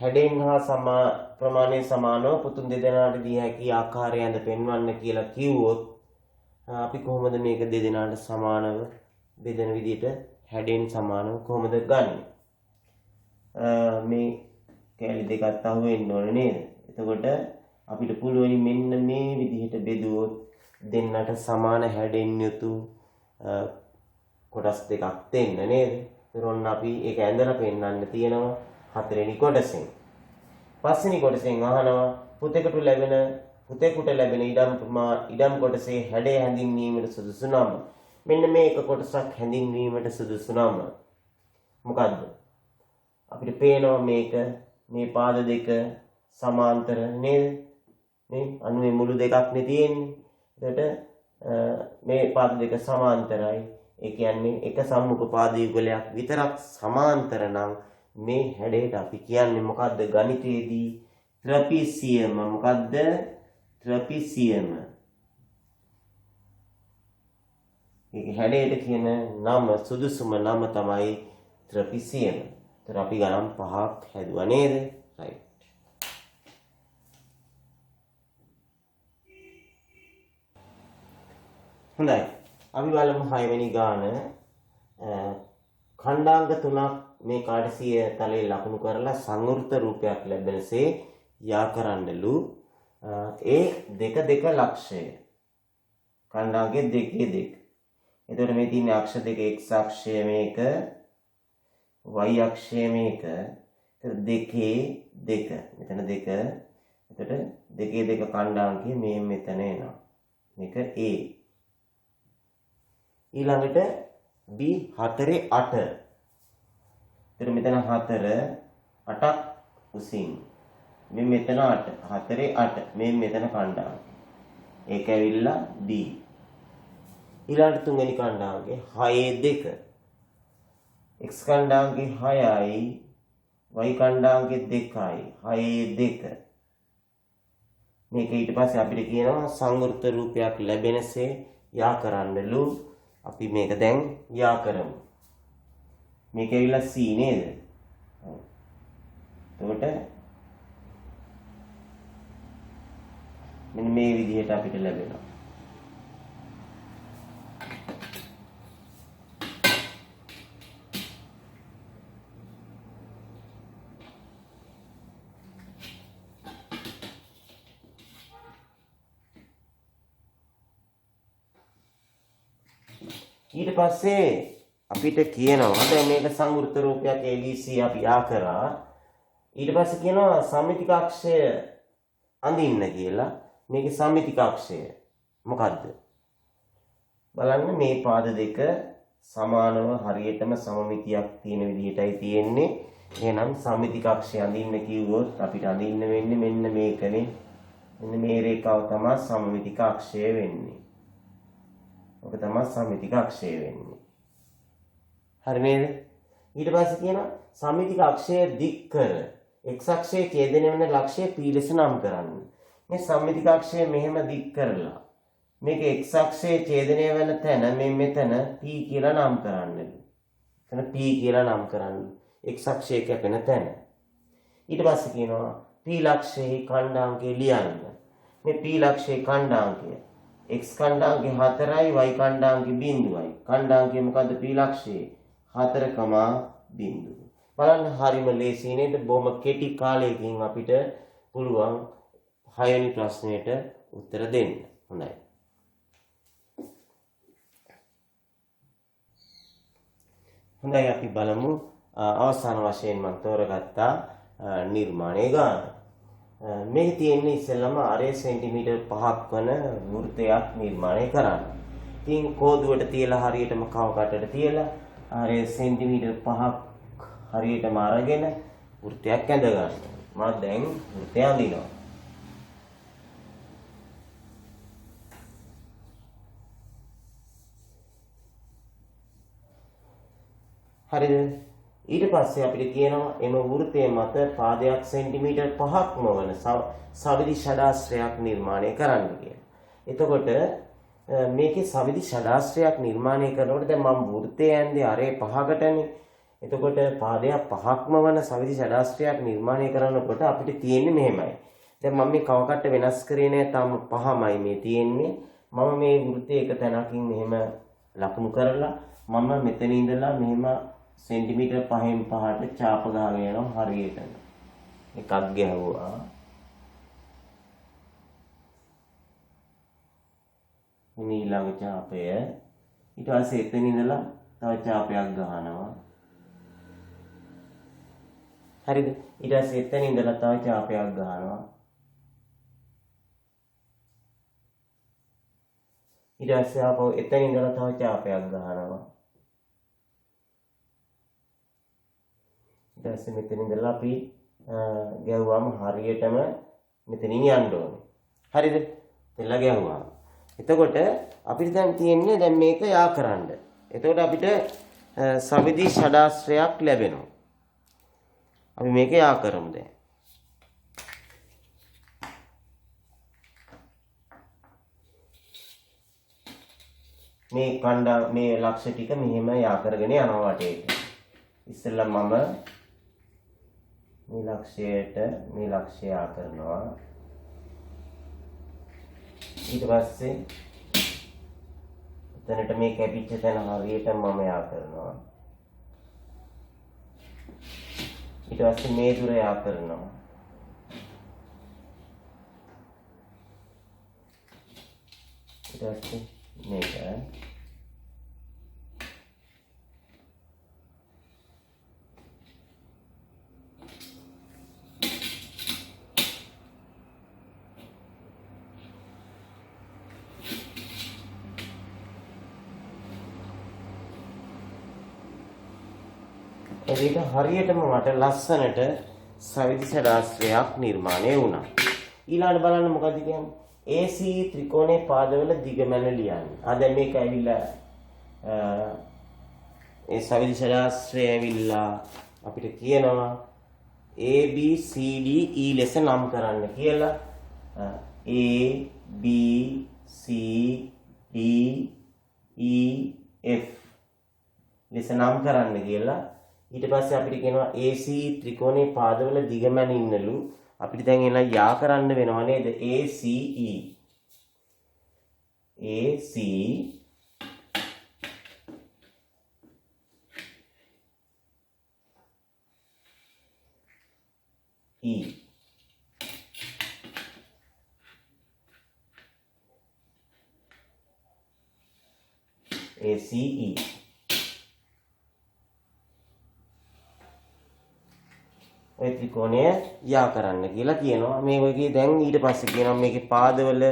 හැඩෙන් හා ප්‍රමාණයෙන් සමානව පුතුන් දෙදෙනාට දිය හැකි ආකාරය ඇඳ පෙන්වන්න කියලා කිව්වොත් අපි කොහොමද මේක දෙදෙනාට සමානව බෙදෙන විදිහට හැඩෙන් සමානව කොහොමද ගන්නේ? මේ කැලි දෙකත් අහු වෙන්න ඕනේ නේද? එතකොට අපිට පුළුවන් මෙන්න මේ විදිහට බෙදුවොත් දෙන්නට සමාන හැඩෙන් යුතු කොටස් දෙකක් දෙන්න නේද? ඒතරොන්න අපි ඒක ඇඳලා පෙන්නන්න තියෙනවා හතරවෙනි කොටසෙන්. පස්වෙනි කොටසෙන් අහනවා පුතෙකුට ලැබෙන ඉඩම් කොටසේ හැඩය හැඳින්වීමට සුදුසු නම. මෙන්න මේ එක කොටසක් හැඳින්වීමට සුදුසු නම මොකද්ද? අපිට පේනවා මේක මේ පාද දෙක සමාන්තර නේද? මේ අනුවේ මුළු දෙකක් නේ තියෙන්නේ. එතකොට මේ පාද දෙක සමාන්තරයි. ඒ කියන්නේ එක සම්මුඛ පාද යුගලයක් විතරක් සමාන්තර නම් මේ හැඩයට අපි කියන්නේ මොකද්ද ගණිතයේදී? ත්‍රපීසියම. මොකද්ද? ත්‍රපීසියම. මේක හැඩයට කියන නම සුදුසුම නම තමයි ත්‍රපීසියම. ඒතර අපි ගණන් 5ක් හැදුවා නේද? right. හොඳයි. අපි බලමු 6 වෙනි ගාන. ඛණ්ඩාංග 3ක් මේ කාඩසිය තලයේ ලකුණු කරලා සංවෘත රූපයක් ලැබෙනසේ යා කරන්නලු. ඒ දෙක ලක්ෂය. ඛණ්ඩාංගයේ දෙකේ දෙක. එතකොට මේ තියෙන අක්ෂ දෙක x අක්ෂය මේක y අක්ෂය මේක. දෙකේ දෙක. මෙතන දෙක. එතකොට දෙකේ දෙක ඛණ්ඩාංගයේ මේ මෙතන එනවා. මේක a. ඊළඟට b 4 8. එතකොට මෙතන 4 8ක් උසින්. මේ මෙතන 8 4 8 මේ මෙතන ඛණ්ඩාංගය. ඒක ඇවිල්ලා b. ඊළඟට තුන්වෙනි ඛණ්ඩාංගය 6 2. x ඛණ්ඩාංගය 6යි y ඛණ්ඩාංගය 2යි 6 2. මේක ඊට පස්සේ අපිට කියනවා සංවෘත රූපයක් ලැබෙනසේ යා කරන්නලු. අපි මේක දැන් යා කරමු. මේක ඇවිල්ලා c නේද? එතකොට මෙන්න මේ විදිහට අපිට ලැබෙනවා. ඊට පස්සේ අපිට කියනවා දැන් මේක සංවෘත රූපයක් ABC අපි යා කරා. ඊට පස්සේ කියනවා සම්මිතික අක්ෂය අඳින්න කියලා. මේකේ සම්මිතික අක්ෂය මොකද්ද? බලන්න මේ පාද දෙක සමානව හරියටම සමමිතියක් තියෙන විදිහටයි තියෙන්නේ. එහෙනම් සම්මිතික අක්ෂය අඳින්න කිව්වොත් අපිට අඳින්න වෙන්නේ මෙන්න මේකනේ. මෙන්න මේ රේඛාව තමයි සමමිතික අක්ෂය වෙන්නේ. ඔක තමයි සම්මිතික අක්ෂය වෙන්නේ. හරි නේද? ඊට පස්සේ කියනවා සම්මිතික අක්ෂය දික් කර x අක්ෂයේ ඡේදනය වෙන ලක්ෂය p ලෙස නම් කරන්න. මේ සම්මිතික අක්ෂය මෙහෙම දික් කරලා මේක x අක්ෂයේ ඡේදනය වෙන තැන මේ මෙතන p කියලා නම් කරන්න. එතන p කියලා නම් කරන්න. x අක්ෂයේ කැපෙන තැන. ඊට පස්සේ කියනවා p ලක්ෂයේ ඛණ්ඩාංකය ලියන්න. මේ p ලක්ෂයේ ඛණ්ඩාංකය x ඛණ්ඩාංකය 4යි y ඛණ්ඩාංකය 0යි. ඛණ්ඩාංකය මොකද්ද? p ලක්ෂයේ 4,0. බලන්න හරිම ලේසි නේද? බොහොම කෙටි කාලයකින් අපිට පුළුවන් 6 වෙනි ප්‍රශ්නෙට උත්තර දෙන්න. හොඳයි. හොඳයි අපි බලමු අවසාන වශයෙන් මම තෝරගත්තා නිර්මාණය ගන්න. මේක තියෙන්නේ ඉස්සෙල්ලාම අරේ සෙන්ටිමීටර් 5ක් වන වෘත්තයක් නිර්මාණය කරන්න. ඉතින් කෝදුවට තියලා හරියටම කව කටට තියලා අරේ සෙන්ටිමීටර් 5ක් හරියටම අරගෙන වෘත්තයක් ඇඳ ගන්න. මම දැන් වෘත්තය අඳිනවා. හරිද? ඊට පස්සේ අපිට කියනවා එම වෘත්තය මත පාදයක් සෙන්ටිමීටර් 5ක්ම වන සවිදි ෂඩාශ්‍රයක් නිර්මාණය කරන්න කියලා. එතකොට මේකේ සවිදි ෂඩාශ්‍රයක් නිර්මාණය කරනකොට දැන් මම වෘත්තය ඇන්දේ අරේ 5කටනේ. එතකොට පාදයක් 5ක්ම වන සවිදි ෂඩාශ්‍රයක් නිර්මාණය කරනකොට අපිට තියෙන්නේ මෙහෙමයි. දැන් මම මේ කව කට්ට වෙනස් කරේ නෑ තාම 5මයි මේ තියෙන්නේ. මම මේ වෘත්තයේ එක තැනකින් මෙහෙම ලකුණු කරලා මම මෙතන ඉඳලා මෙහෙම සෙන්ටිමීටර් 5න් 5ට ඡාප ගහගෙන යනවා හරියටම. එකක් ගැහුවා. ඊළඟ ඡාපය ඊට පස්සේ එතන ඉඳලා තව ඡාපයක් ගහනවා. හරිද? ඊට පස්සේ එතන ඉඳලා තව ඡාපයක් ගහනවා. ඊට පස්සේ ආපහු එතන ඉඳලා තව ඡාපයක් ගහනවා. ඊට පස්සේ මෙතන ඉඳලා අපි ගැහුවාම හරියටම මෙතනින් යන්න ඕනේ. හරිද? එතනලා ගැහුවා. එතකොට අපිට දැන් තියෙන්නේ දැන් මේක යා කරන්න. එතකොට අපිට සවිදි ෂඩාශ්‍රයක් ලැබෙනවා. අපි මේක යා කරමු දැන්. මේ කණ්ඩා මේ ලක්ෂ ටික මෙහෙම යා කරගෙන යනවා වටේට. ඉස්සෙල්ලා මම මේ ලක්ෂයට මේ ලක්ෂය යා කරනවා. ඊට පස්සේ එතනට මේ කැපිච්ච තැන හරියට මම යා කරනවා. ඊට පස්සේ මේ දුර යා කරනවා. ඊට පස්සේ මේක ඒක හරියටම මට ලස්සනට සවිදි ෂඩාශ්‍රයක් නිර්මාණය වුණා. ඊළඟට බලන්න මොකද කියන්නේ? AC ත්‍රිකෝණයේ පාදවල දිගමැන ලියන්නේ. දැන් මේක ඇවිල්ලා ඒ සවිදි ෂඩාශ්‍රය ඇවිල්ලා අපිට කියනවා ABCD E ලෙස නම් කරන්න කියලා. ABCDEF ලෙස නම් කරන්න කියලා. ඊට පස්සේ අපිට කියනවා AC ත්‍රිකෝණයේ පාදවල දිගමැන ඉන්නලු අපිට දැන් එලා යා කරන්න වෙනව නේද? ACE ඔය ත්‍රිකෝණය යා කරන්න කියලා කියනවා. මේ වගේ දැන් ඊට පස්සේ කියනවා මේකේ පාදවල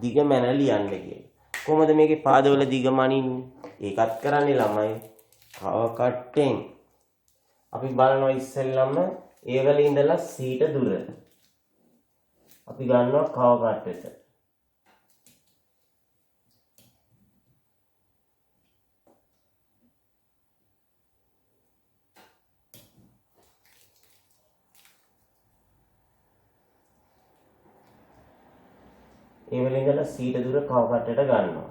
දිගමැන ලියන්න කියලා. කොහොමද මේකේ පාදවල දිගමනින්නේ? ඒකත් කරන්නේ ළමයි කව කට්ටෙන්. අපි බලනවා ඉස්සෙල්ලම ඒ වල ඉඳලා C ට දුර. අපි ගන්නවා කව කට්ටෙට. ඒ වල ඉඳලා C ට දුර කව කට්ටට ගන්නවා.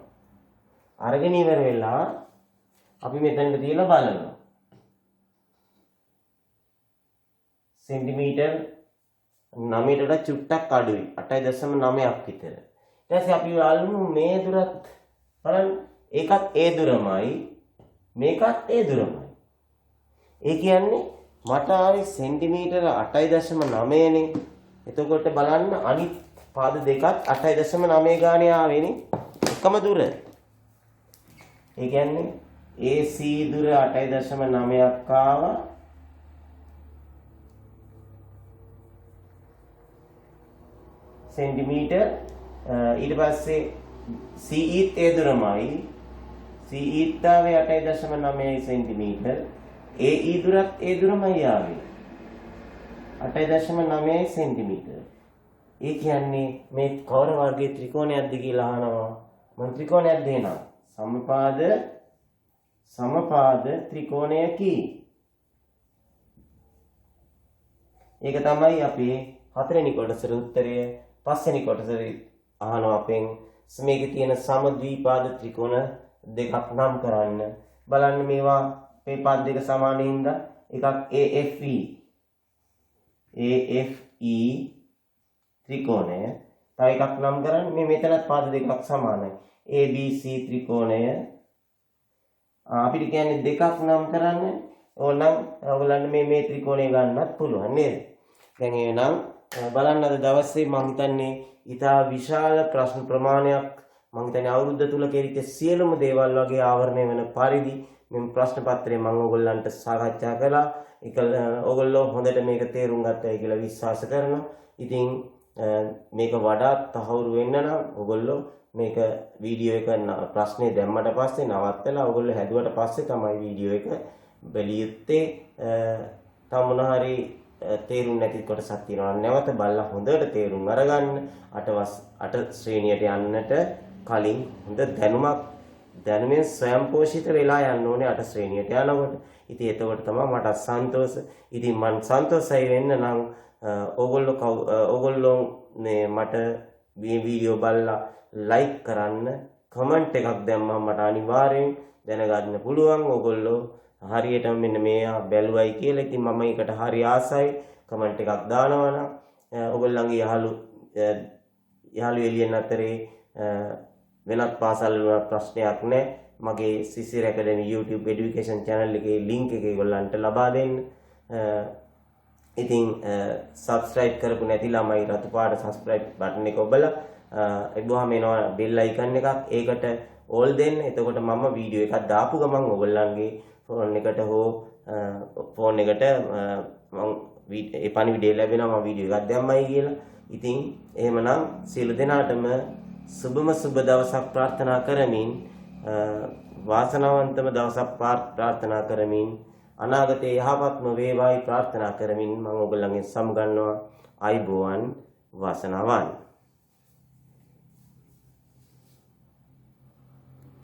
අරගෙන ඉවර වෙලා අපි මෙතනට තියලා බලනවා. සෙන්ටිමීටර් 9ට චුට්ටක් අඩුයි. 8.9ක් විතර. ඊට පස්සේ අපි බලමු මේ දුරත් බලන්න. ඒකත් ඒ දුරමයි. මේකත් ඒ දුරමයි. ඒ කියන්නේ මට ආවේ සෙන්ටිමීටර 8.9නේ. එතකොට බලන්න අනිත් පාද දෙකත් 8.9 ගානේ ආවේනේ. එකම දුර. ඒ කියන්නේ AC දුර 8.9ක් ආවා. सेंटीमीटर ඊට පස්සේ CE ඒ දුරමයි CE තාවේ 8.9 සෙන්ටිමීටර් AE දුරත් ඒ දුරමයි ආවේ 8.9 සෙන්ටිමීටර්. ඒ කියන්නේ මේ කවර වර්ගයේ ත්‍රිකෝණයක්ද කියලා අහනවා. මම ත්‍රිකෝණයක් දෙනවා. සමපාද ත්‍රිකෝණයකි. ඒක තමයි අපි හතරවෙනි කොටසට උත්තරය. පස්වෙනි කොටසට අහනවා අපෙන් මේකේ තියෙන සමද්විපාද ත්‍රිකෝණ දෙකක් නම් කරන්න. බලන්න මේවා මේ පද දෙක සමාන හින්දා එකක් AFE ත්‍රිකෝණය. තව එකක් නම් කරන්න. මේ මෙතනත් පද දෙකක් සමානයි. ABC ත්‍රිකෝණය. අපිට කියන්නේ දෙකක් නම් කරන්න. ඕනනම් ඔයගොල්ලන් මේ ත්‍රිකෝණය ගන්නත් පුළුවන් නේද? දැන් එහෙනම් බලන්න අද දවසේ මම හිතන්නේ ඉතා විශාල ප්‍රශ්න ප්‍රමාණයක් මම හිතන්නේ අවුරුද්ද තුල කෙරිච්ච සියලුම දේවල් වගේ ආවරණය වෙන පරිදි මේ ප්‍රශ්න පත්‍රය මම ඔයගොල්ලන්ට සාකච්ඡා කළා. ඒක ඔයගොල්ලෝ හොඳට මේක තේරුම් ගත්තයි කියලා විශ්වාස කරනවා. ඉතින් මේක වඩාත් තහවුරු වෙන්න නම් ඔයගොල්ලෝ මේක වීඩියෝ එක ප්‍රශ්නේ දැම්මට පස්සේ නවත්තලා ඔයගොල්ලෝ හැදුවට පස්සේ තමයි වීඩියෝ එක බැලියුත්තේ. තව මොන හරි තේරුම් නැති කොටසක් තියෙනවා නැවත බලලා හොඳට තේරුම් අරගන්න. 8 ශ්‍රේණියට යන්නට කලින් හොඳ දැනුමෙන් ස්වයංපෝෂිත වෙලා යන්න ඕනේ 8 ශ්‍රේණියට යනකොට. ඉතින් එතකොට තමයි මට සන්තෝෂ. ඉතින් මම සන්තෝෂයි වෙන්න නම් ඕගොල්ලෝ මට මේ වීඩියෝ බලලා ලයික් කරන්න, කමෙන්ට් එකක් දැම්මම මට අනිවාර්යෙන් දැනගන්න පුළුවන් ඕගොල්ලෝ හරියට මෙන්න මේවා බැලුවයි කියලා. ඉතින් මම ඒකට හරි ආසයි. කමෙන්ට් එකක් දානවා නම් ඔයගොල්ලන්ගේ යහළු එළියන් අතරේ වෙනත් පාසල් වල ප්‍රශ්නයක් නැහැ. මගේ සිසිර ඇකඩමි YouTube education channel එකේ link එක ඒගොල්ලන්ට ලබා දෙන්න. ඉතින් subscribe කරපු නැති ළමයි රතු පාට subscribe button එක ඔබලා එබුවාම එනවා bell icon එකක්. ඒකට all දෙන්න. එතකොට මම වීඩියෝ එකක් දාපු ගමන් ඔයගොල්ලන්ගේ ෆෝන් එකට හෝ ෆෝන් එකට මම ඒ පණිවිඩය ලැබෙනවා මම වීඩියෝ එකක් දැම්මයි කියලා. ඉතින් එහෙමනම් සියලු දෙනාටම සුබම සුබ දවසක් ප්‍රාර්ථනා කරමින් වාසනාවන්තම දවසක් ප්‍රාර්ථනා කරමින් අනාගතයේ යහපත්ම වේවායි ප්‍රාර්ථනා කරමින් මම ඔයගොල්ලන්ගෙන් සමුගන්නවා. අයිබෝවන් වාසනාවන්.